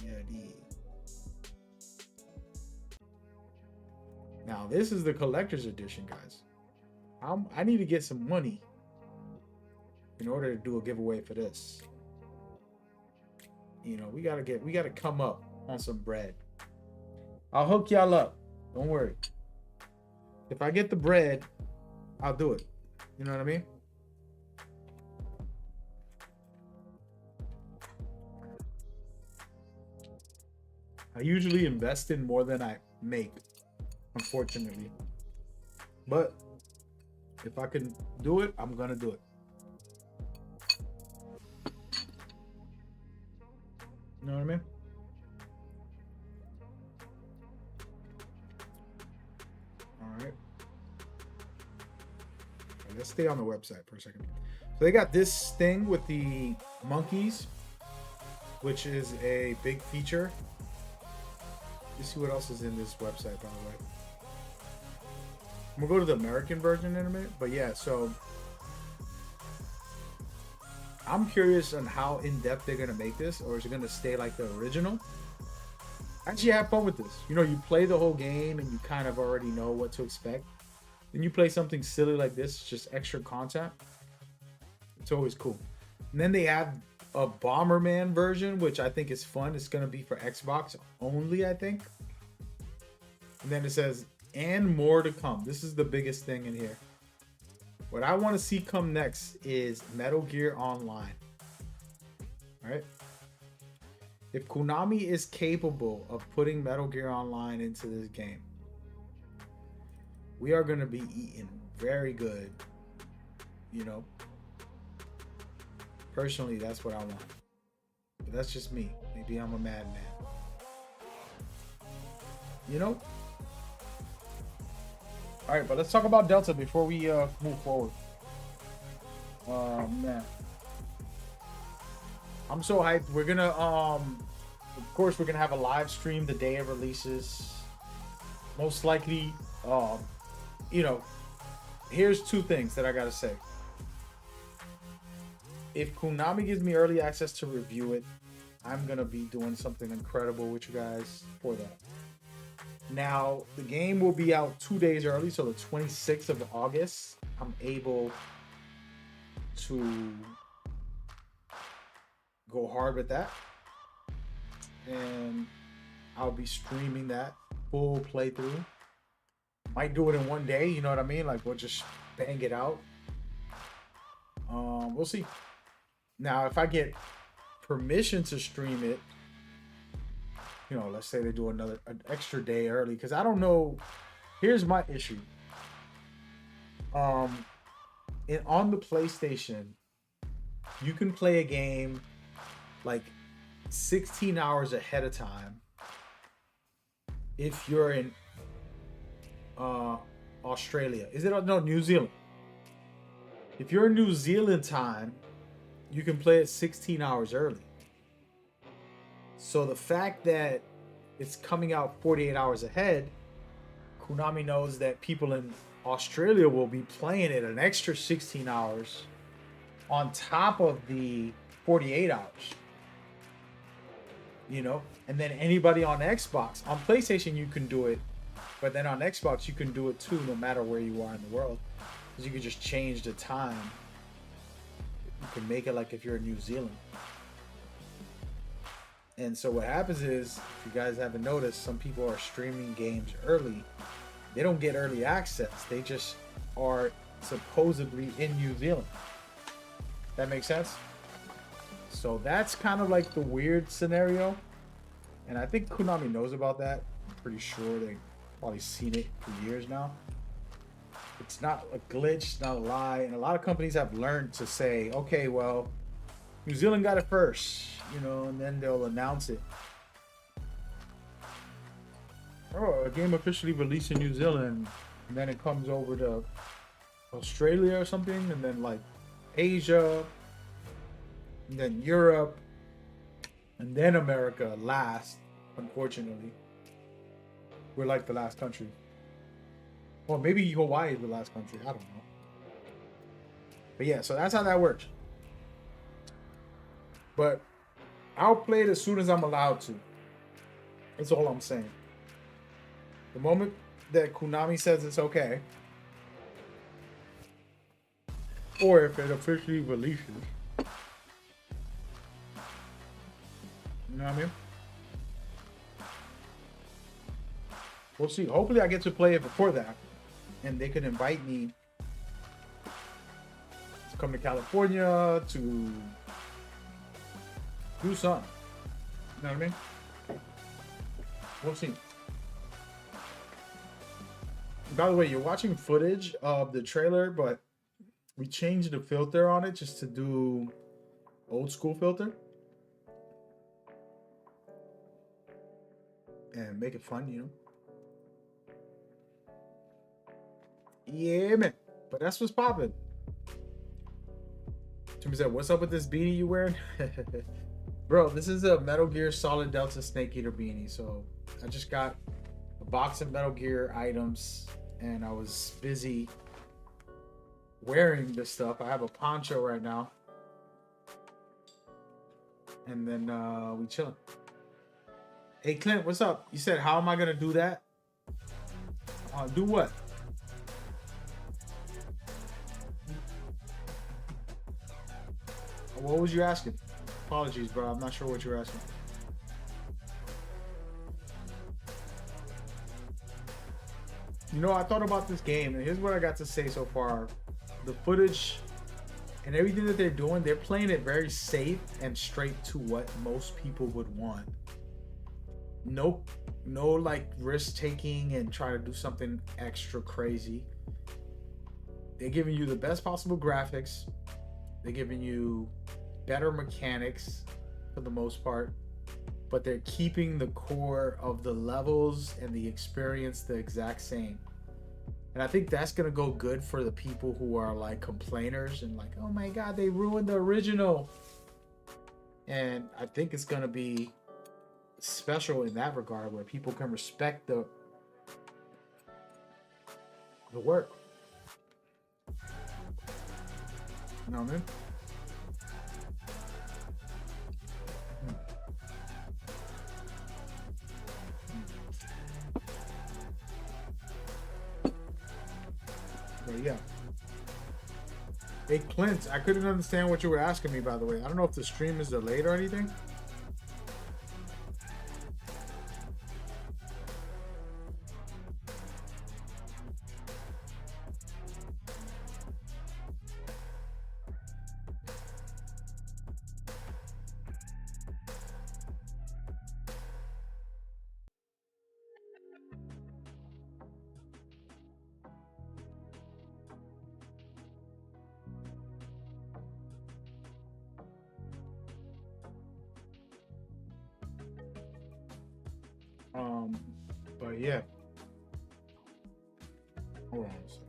you dig. Now, this is the collector's edition, guys. I need to get some money in order to do a giveaway for this. You know, we gotta come up on some bread. I'll hook y'all up. Don't worry. If I get the bread, I'll do it. You know what I mean? I usually invest in more than I make, unfortunately. But if I can do it, I'm gonna do it. You know what I mean? All right. Let's stay on the website for a second. So they got this thing with the monkeys, which is a big feature. Let's see what else is in this website, by the way. I'm gonna go to the American version in a minute, but yeah, so I'm curious on how in-depth they're gonna make this, or is it gonna stay like the original? Actually have fun with this. You know, you play the whole game and you kind of already know what to expect. then you play something silly like this, just extra content. It's always cool. And then they have a Bomberman version, which I think is fun. It's gonna be for Xbox only, I think. And then it says, and more to come. This is the biggest thing in here. What I want to see come next is Metal Gear Online. All right. If Konami is capable of putting Metal Gear Online into this game, we are going to be eating very good. You know, personally, that's what I want. But that's just me. Maybe I'm a madman. You know? All right, but let's talk about Delta before we move forward. Oh man, I'm so hyped. We're gonna of course we're gonna have a live stream the day it releases. Most likely, you know, here's two things that I gotta say. If Konami gives me early access to review it, I'm gonna be doing something incredible with you guys for that. Now, the game will be out 2 days early, so the 26th of August, I'm able to go hard with that. And I'll be streaming that full playthrough. Might do it in 1 day, you know what I mean? Like, we'll just bang it out. We'll see. Now, if I get permission to stream it, you know, let's say they do an extra day early, because I don't know. Here's my issue. On the PlayStation, you can play a game like 16 hours ahead of time if you're in Australia. Is it no New Zealand? If you're in New Zealand time, you can play it 16 hours early. So the fact that it's coming out 48 hours ahead, Konami knows that people in Australia will be playing it an extra 16 hours on top of the 48 hours. You know, and then anybody on Xbox, on PlayStation you can do it, but then on Xbox you can do it too, no matter where you are in the world, because you can just change the time. You can make it like if you're in New Zealand. And so what happens is, if you guys haven't noticed, some people are streaming games early. They don't get early access. They just are supposedly in New Zealand. That makes sense? So that's kind of like the weird scenario. And I think Konami knows about that. I'm pretty sure they've probably seen it for years now. It's not a glitch, it's not a lie. And a lot of companies have learned to say, okay, well, New Zealand got it first, you know, and then they'll announce it. Oh, a game officially released in New Zealand, and then it comes over to Australia or something, and then like Asia, and then Europe, and then America last, unfortunately. We're like the last country. Or maybe Hawaii is the last country, I don't know. But yeah, so that's how that works. But I'll play it as soon as I'm allowed to. That's all I'm saying. The moment that Konami says it's okay, or if it officially releases, you know what I mean? We'll see. Hopefully I get to play it before that, and they can invite me to come to California to do something. You know what I mean? We'll see. By the way, you're watching footage of the trailer, but we changed the filter on it just to do old school filter and make it fun, you know? Yeah, man. But that's what's popping. Jimmy said, what's up with this beanie you wearing? Bro, this is a Metal Gear Solid Delta Snake Eater beanie. So I just got a box of Metal Gear items and I was busy wearing this stuff. I have a poncho right now. And then we chilling. Hey Clint, what's up? You said, how am I gonna do that? Do what? What was you asking? Apologies, bro. I'm not sure what you're asking. You know, I thought about this game, and here's what I got to say so far. The footage and everything that they're doing, they're playing it very safe and straight to what most people would want. No like risk taking and try to do something extra crazy. They're giving you the best possible graphics. They're giving you better mechanics for the most part, but they're keeping the core of the levels and the experience the exact same. And I think that's gonna go good for the people who are like complainers and like, oh my god, they ruined the original. And I think it's gonna be special in that regard, where people can respect the work. You know what I mean? But yeah. Hey Clint, I couldn't understand what you were asking me, by the way. I don't know if the stream is delayed or anything. But yeah. Hold on a second.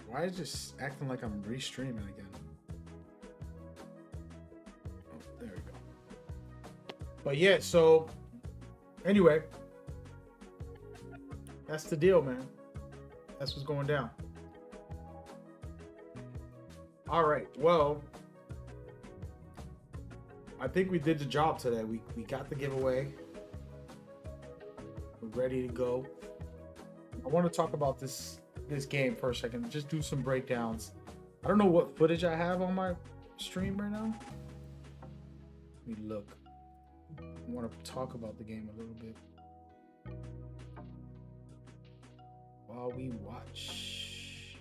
Why is it just acting like I'm restreaming again? Oh, there we go. But yeah, so anyway, that's the deal, man. That's what's going down. All right, well, I think we did the job today. We got the giveaway. We're ready to go. I want to talk about this game for a second. Just do some breakdowns. I don't know what footage I have on my stream right now. Let me look. I want to talk about the game a little bit while we watch.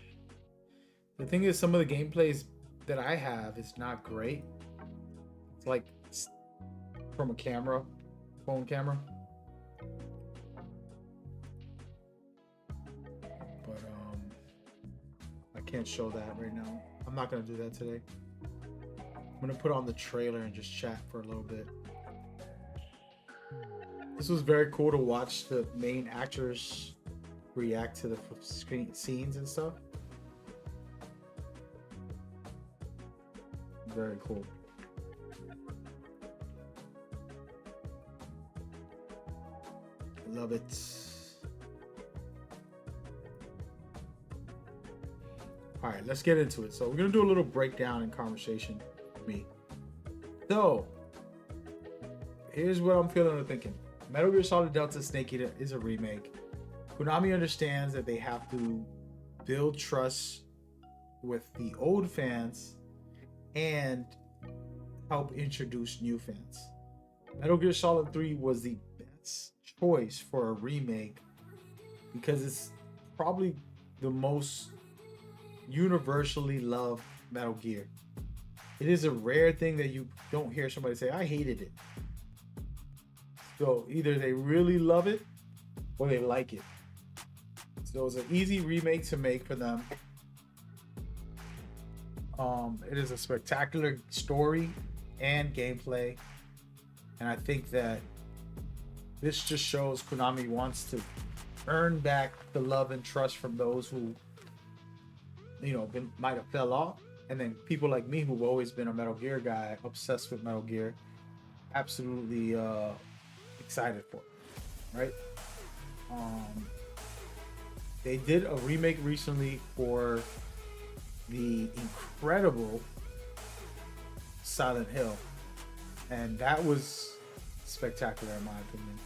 The thing is, some of the gameplays that I have is not great. It's like from a camera, phone camera. But I can't show that right now. I'm not gonna do that today. I'm gonna put on the trailer and just chat for a little bit. This was very cool to watch the main actors react to the screen scenes and stuff. Very cool. Love it. All right, let's get into it. So we're gonna do a little breakdown and conversation with me. So here's what I'm feeling and thinking. Metal Gear Solid Delta Snake Eater is a remake. Konami understands that they have to build trust with the old fans and help introduce new fans. Metal Gear Solid 3 was the best choice for a remake because it's probably the most universally loved Metal Gear. It is a rare thing that you don't hear somebody say, I hated it. So either they really love it or they like it. So it's an easy remake to make for them. It is a spectacular story and gameplay. And I think that this just shows Konami wants to earn back the love and trust from those who, you know, might have fell off. And then people like me who've always been a Metal Gear guy, obsessed with Metal Gear, absolutely excited for it, right? They did a remake recently for the incredible Silent Hill, and that was spectacular in my opinion.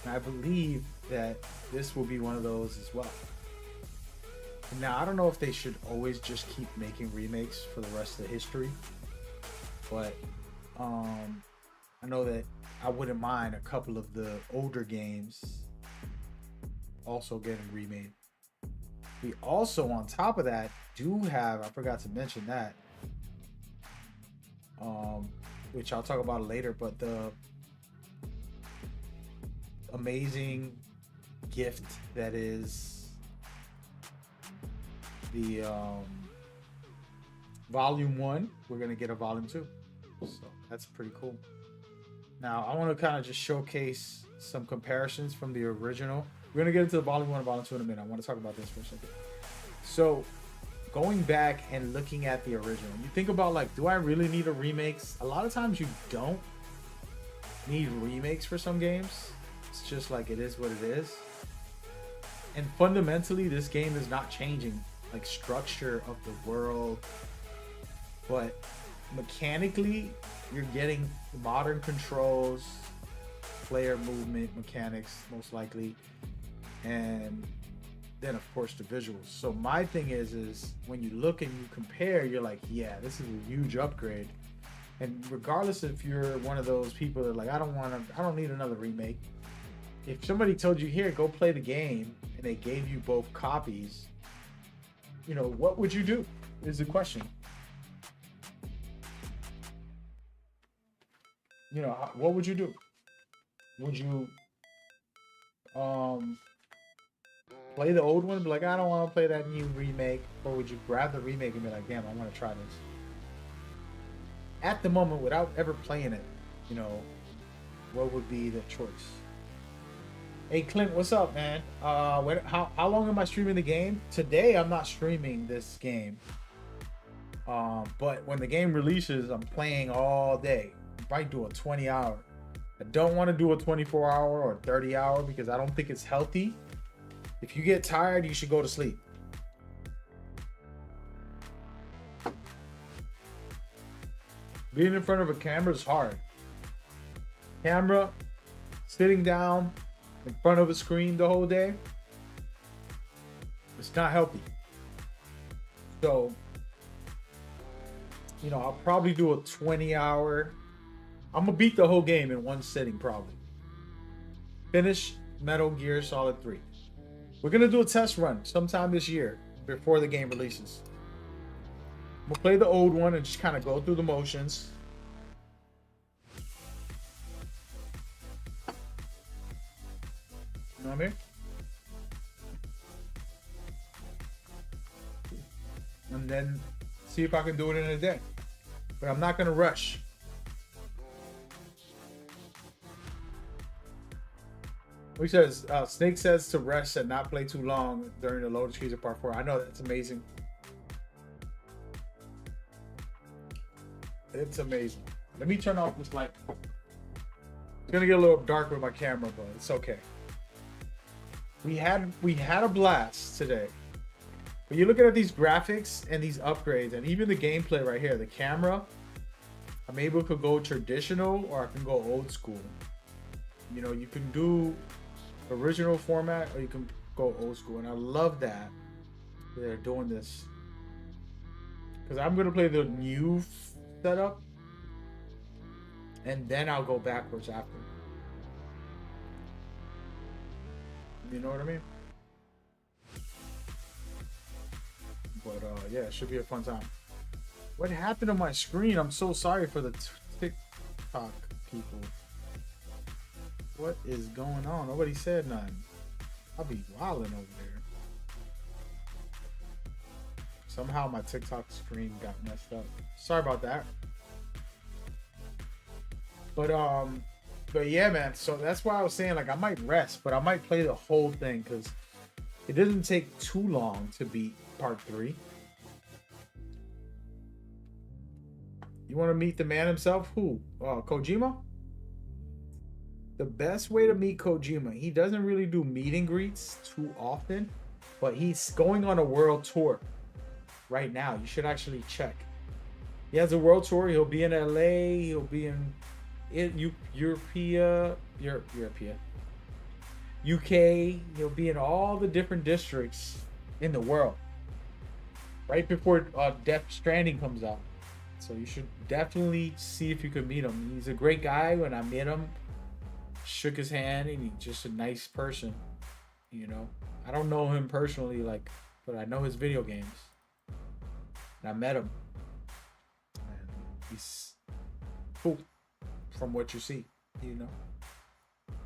And I believe that this will be one of those as well. Now, I don't know if they should always just keep making remakes for the rest of the history, but I know that I wouldn't mind a couple of the older games also getting remade. We also, on top of that, do have, I forgot to mention that, which I'll talk about later, but the amazing gift that is the volume 1. We're gonna get a volume 2, so that's pretty cool. Now I want to kind of just showcase some comparisons from the original. We're gonna get into the volume 1 and volume 2 in a minute. I want to talk about this for a second. So going back and looking at the original, you think about, like, do I really need a remakes? A lot of times you don't need remakes for some games. It's just like, it is what it is. And fundamentally, this game is not changing, like, structure of the world, but mechanically you're getting modern controls, player movement mechanics most likely, and then of course the visuals. So my thing is when you look and you compare, you're like, yeah, this is a huge upgrade. And regardless if you're one of those people that, like, I don't need another remake. If somebody told you, here, go play the game, and they gave you both copies, you know, what would you do is the question. You know, what would you do? Would you play the old one and be like, I don't want to play that new remake? Or would you grab the remake and be like, damn, I want to try this? At the moment, without ever playing it, you know, what would be the choice? Hey Clint, what's up, man? How long am I streaming the game? Today I'm not streaming this game. But when the game releases, I'm playing all day. I might do a 20-hour. I don't want to do a 24-hour or 30-hour because I don't think it's healthy. If you get tired, you should go to sleep. Being in front of a camera is hard. Camera, sitting down in front of a screen the whole day, it's not healthy. So, you know, I'll probably do a 20-hour. I'm gonna beat the whole game in one sitting, probably. Finish Metal Gear Solid 3. We're gonna do a test run sometime this year before the game releases. We'll play the old one and just kind of go through the motions. You know what I mean? And then see if I can do it in a day. But I'm not gonna rush. He says, Snake says to rest and not play too long during the Lotus Keys of Part 4. I know, that's amazing. It's amazing. Let me turn off this light. It's gonna get a little dark with my camera, but it's okay. We had a blast today. But you're looking at these graphics and these upgrades and even the gameplay right here, the camera, I'm able to go traditional or I can go old school. You know, you can do original format or you can go old school, and I love that they're doing this because I'm gonna play the new setup and then I'll go backwards after. You know what I mean? But yeah, it should be a fun time. What happened to my screen? I'm so sorry for the TikTok people. What is going on? Nobody said nothing. I'll be wilding over there. Somehow my TikTok screen got messed up. Sorry about that. But yeah, man. So that's why I was saying, like, I might rest, but I might play the whole thing because it doesn't take too long to beat Part 3. You want to meet the man himself? Who? Kojima? The best way to meet Kojima, he doesn't really do meet and greets too often, but he's going on a world tour right now. You should actually check. He has a world tour. He'll be in LA. He'll be in Europea, UK. He'll be in all the different districts in the world. right before Death Stranding comes out. So you should definitely see if you could meet him. He's a great guy. When I met him, shook his hand, and he's just a nice person. You know, I don't know him personally, like, but I know his video games. And I met him, and he's cool from what you see. You know,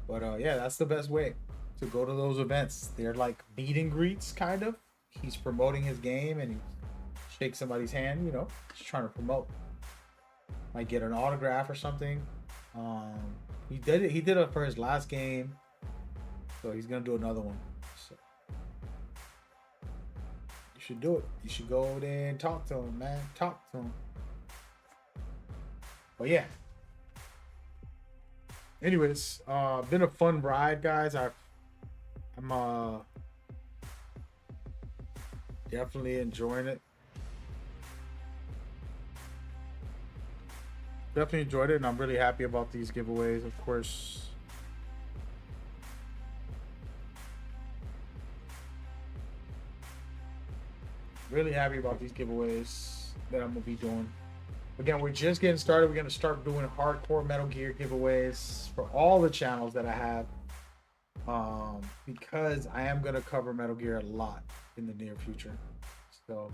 but yeah, that's the best way to go to those events. They're like meet and greets, kind of. He's promoting his game, and he shakes somebody's hand. You know, just trying to promote. Might get an autograph or something. He did it. He did it for his last game, so he's gonna do another one. So you should do it. You should go there and talk to him, man. Talk to him. But yeah. Anyways, been a fun ride, guys. I'm definitely enjoying it. Definitely enjoyed it, and I'm really happy about these giveaways, of course. Really happy about these giveaways that I'm gonna be doing. Again, we're just getting started. We're gonna start doing hardcore Metal Gear giveaways for all the channels that I have, because I am gonna cover Metal Gear a lot in the near future. So,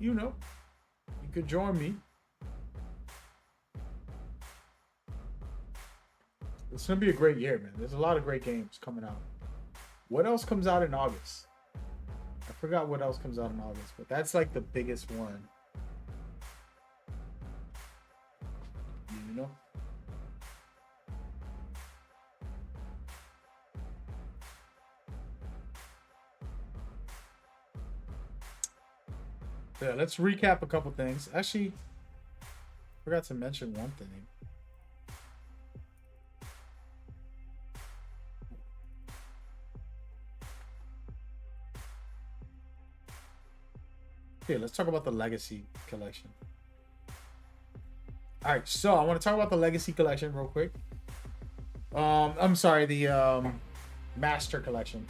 you know, you could join me. It's gonna be a great year, man. There's a lot of great games coming out. What else comes out in August? I forgot what else comes out in August, but that's like the biggest one. You know? Yeah, let's recap a couple things. Actually, forgot to mention one thing. Okay, let's talk about the Legacy Collection. All right, so I want to talk about the Legacy Collection real quick. I'm sorry, the Master Collection.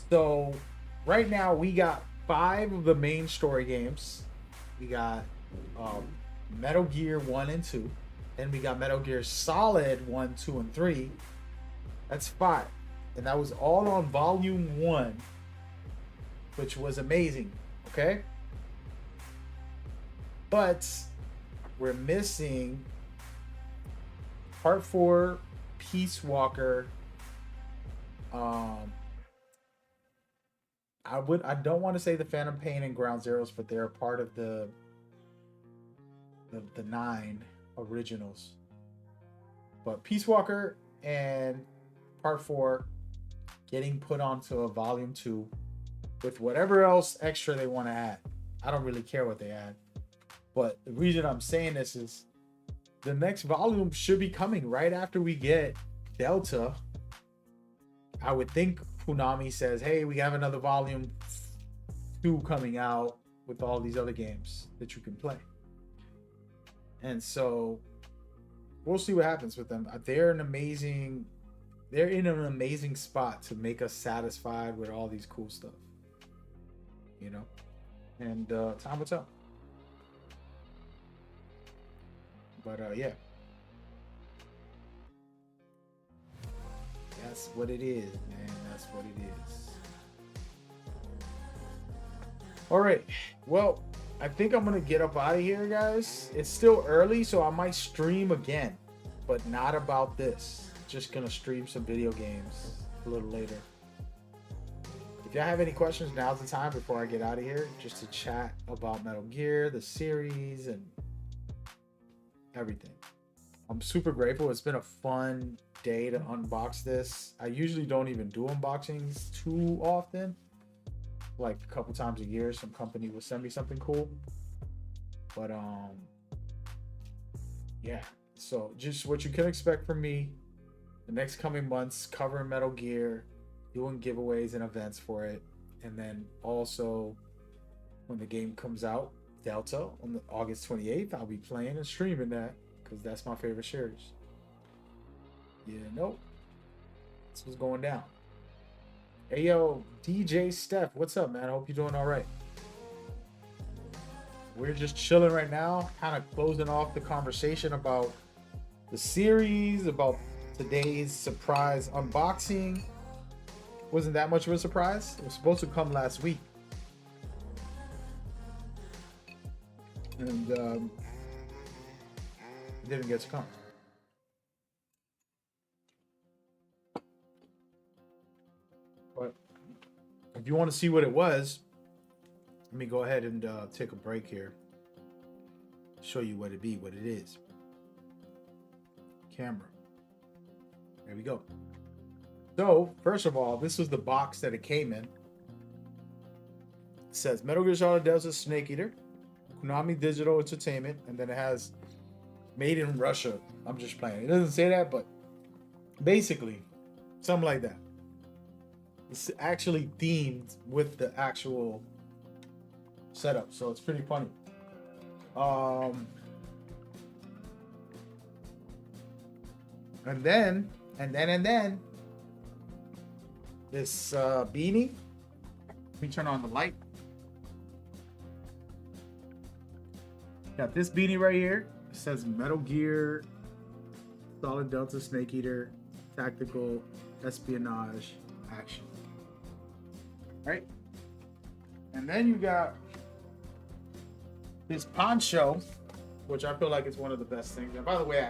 So right now we got 5 of the main story games. We got Metal Gear 1 and 2. Then we got Metal Gear Solid 1, 2, and 3. That's 5. And that was all on Volume 1, which was amazing. Okay? But we're missing Part 4, Peace Walker. I don't want to say the Phantom Pain and Ground Zeroes, but they're part of the 9 originals. But Peace Walker and Part 4 getting put onto a Volume 2 with whatever else extra they want to add. I don't really care what they add. But the reason I'm saying this is the next volume should be coming right after we get Delta. I would think Konami says, hey, we have another Volume 2 coming out with all these other games that you can play. And so we'll see what happens with them. They're in an amazing spot to make us satisfied with all these cool stuff. You know? And time will tell. But yeah, that's what it is, man. That's what it is. All right, well, I think I'm gonna get up out of here, guys. It's still early, so I might stream again, but not about this. Just gonna stream some video games a little later. If y'all have any questions, now's the time before I get out of here, just to chat about Metal Gear, the series, and everything. I'm super grateful. It's been a fun day to unbox this. I usually don't even do unboxings too often. Like a couple times a year, some company will send me something cool. But yeah. So just what you can expect from me the next coming months, covering Metal Gear, doing giveaways and events for it. And then also when the game comes out, Delta, on the August 28th, I'll be playing and streaming that because that's my favorite series. Yeah, nope. This was going down. Hey yo, DJ Steph, what's up, man? I hope you're doing all right. We're just chilling right now, kind of closing off the conversation about the series, about today's surprise unboxing. Wasn't that much of a surprise. It was supposed to come last week. And it didn't get to come. But if you want to see what it was, let me go ahead and take a break here. Show you what it is. Camera. There we go. So, first of all, this was the box that it came in. It says Metal Gear Solid Delta Snake Eater, Konami Digital Entertainment, and then it has Made in Russia. I'm just playing. It doesn't say that, but basically, something like that. It's actually themed with the actual setup, so it's pretty funny. And then this beanie. Let me turn on the light. Got this beanie right here. It says Metal Gear Solid Delta Snake Eater Tactical Espionage Action. Right? And then you got this poncho, which I feel like is one of the best things. And by the way,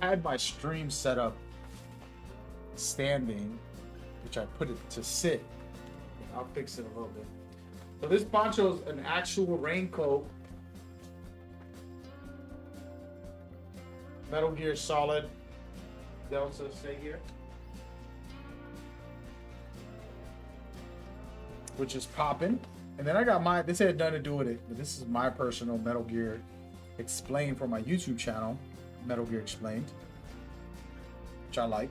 I had my stream set up standing, which I put it to sit. I'll fix it a little bit. So this poncho is an actual raincoat. Metal Gear Solid Delta Snake Eater, which is popping. And then I got my, this had nothing to do with it, but this is my personal Metal Gear Explained for my YouTube channel, Metal Gear Explained, which I like,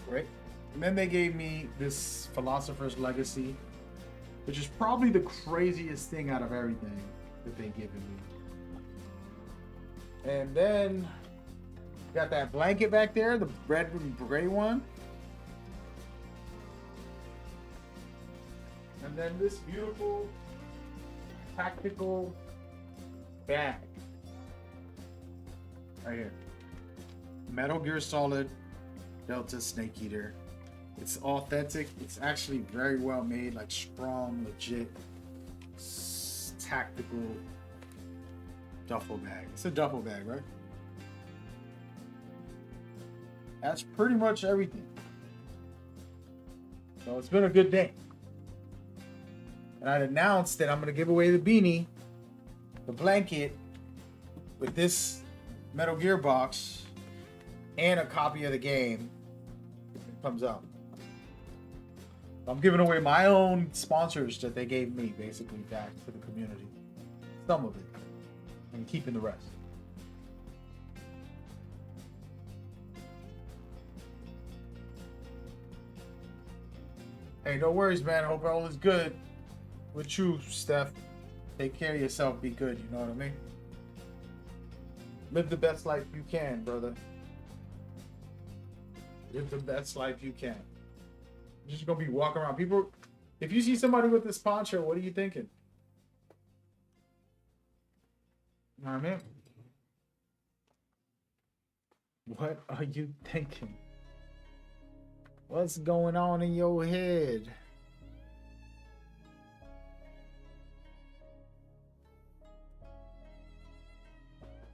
right? And then they gave me this Philosopher's Legacy, which is probably the craziest thing out of everything that they've given me. And then got that blanket back there, the red and gray one. And then this beautiful tactical bag right here. Metal Gear Solid Delta Snake Eater. It's authentic. It's actually very well made, like strong, legit, tactical duffel bag. It's a duffel bag, right? That's pretty much everything. So it's been a good day. And I announced that I'm going to give away the beanie, the blanket, with this Metal Gear box, and a copy of the game if it comes out. I'm giving away my own sponsors that they gave me, basically, back to the community. Some of it. And keeping the rest. Hey, no worries, man. Hope all is good with you, Steph. Take care of yourself. Be good. You know what I mean? Live the best life you can, brother. Live the best life you can. You're just gonna be walking around. People, if you see somebody with this poncho, what are you thinking? You know what I mean? What are you thinking? What's going on in your head?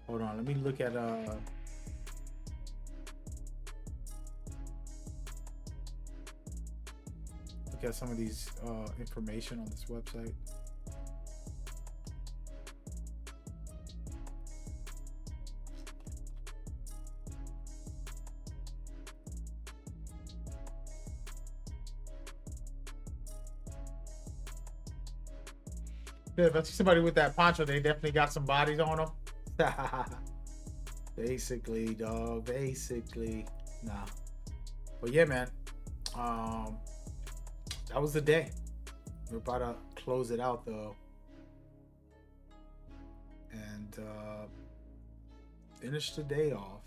Hold on, let me look at some of these information on this website. Yeah, if I see somebody with that poncho, they definitely got some bodies on them. Basically, dog. Basically, nah. But yeah, man. That was the day. We're about to close it out though, and finish the day off.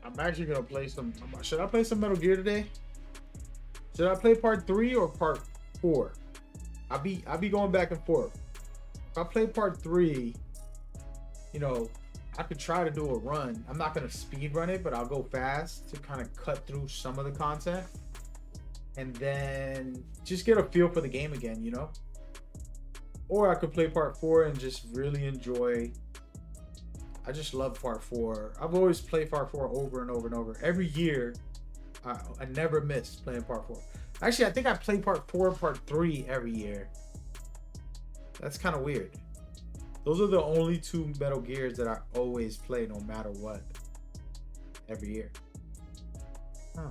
I'm actually gonna play some. Should I play some Metal Gear today? Should I play part 3 or part 4? I'll be going back and forth. If I play part 3, you know, I could try to do a run. I'm not gonna speed run it, but I'll go fast to kind of cut through some of the content, and then just get a feel for the game again, you know. Or I could play part 4 and just really enjoy. I just love part 4. I've always played part 4 over and over and over. Every year, I never miss playing part 4. Actually, I think I play part 4 and part 3 every year. That's kind of weird. Those are the only 2 Metal Gears that I always play no matter what. Every year. Huh.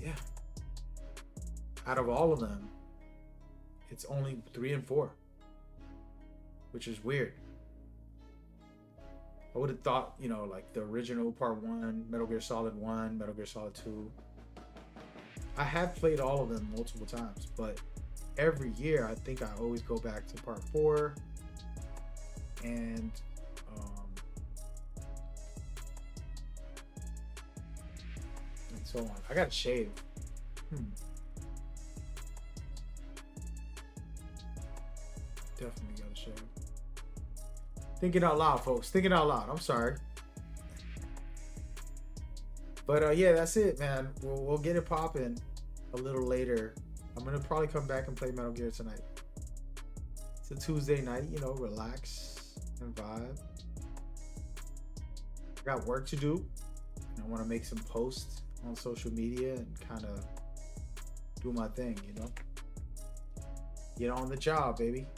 Yeah. Out of all of them, it's only 3 and 4. Which is weird. I would have thought, you know, like the original part 1, Metal Gear Solid 1, Metal Gear Solid 2. I have played all of them multiple times, but every year I think I always go back to part 4 and so on. I gotta shave. Definitely gotta shave. Thinking out loud, folks. Thinking out loud. I'm sorry. But yeah, that's it, man. We'll get it popping a little later. I'm gonna probably come back and play Metal Gear tonight. It's a Tuesday night, you know, relax and vibe. I got work to do. I want to make some posts on social media and kind of do my thing, you know. Get on the job, baby.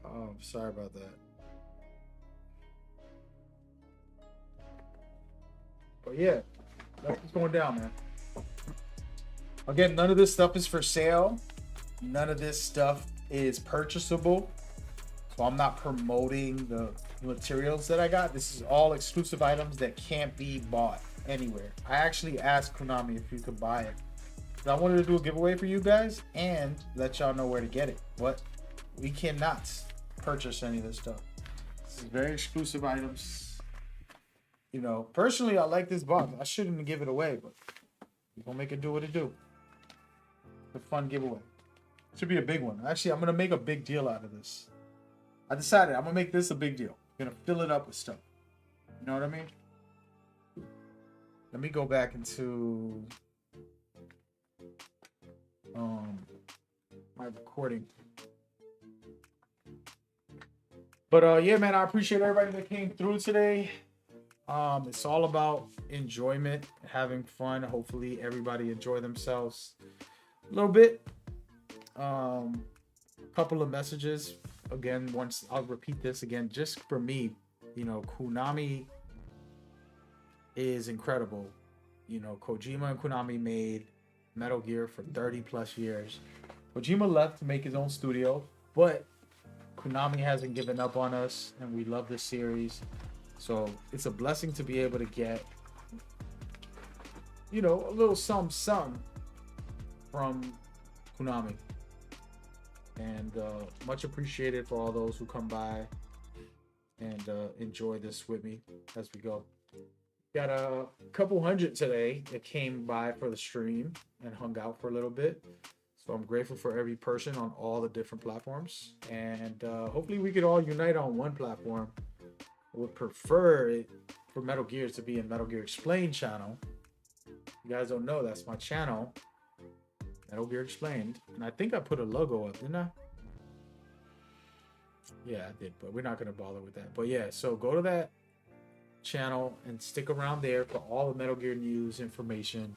Oh, I'm sorry about that. But yeah, that's what's going down, man. Again, none of this stuff is for sale. None of this stuff is purchasable. So I'm not promoting the materials that I got. This is all exclusive items that can't be bought anywhere. I actually asked Konami if you could buy it. I wanted to do a giveaway for you guys and let y'all know where to get it. But we cannot purchase any of this stuff. This is very exclusive items. You know, personally, I like this box. I shouldn't give it away, but we're gonna make it do what it do. It's a fun giveaway. Should be a big one. Actually, I'm gonna make a big deal out of this. I decided I'm gonna make this a big deal. I'm gonna fill it up with stuff. You know what I mean? Let me go back into my recording. But yeah, man, I appreciate everybody that came through today. It's all about enjoyment, having fun. Hopefully everybody enjoy themselves a little bit. Couple of messages. Again, once I'll repeat this again, just for me, you know, Konami is incredible. You know, Kojima and Konami made Metal Gear for 30 plus years. Kojima left to make his own studio, but Konami hasn't given up on us, and we love this series. So it's a blessing to be able to get, you know, a little some from Konami. And much appreciated for all those who come by and enjoy this with me as we go. Got a couple hundred today that came by for the stream and hung out for a little bit. So I'm grateful for every person on all the different platforms. And hopefully we could all unite on one platform. I would prefer it for Metal Gear to be in Metal Gear Explained channel. You guys don't know, that's my channel. Metal Gear Explained. And I think I put a logo up, didn't I? Yeah, I did, but we're not going to bother with that. But yeah, so go to that channel and stick around there for all the Metal Gear news, information.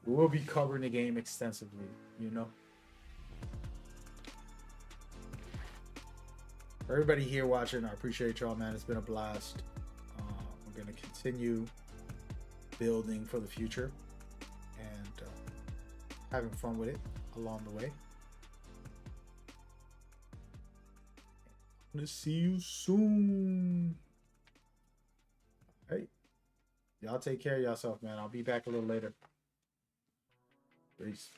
We will be covering the game extensively, you know. For everybody here watching, I appreciate y'all, man. It's been a blast. We're going to continue building for the future and having fun with it along the way. Gonna see you soon. Hey, y'all take care of yourself, man. I'll be back a little later. Peace.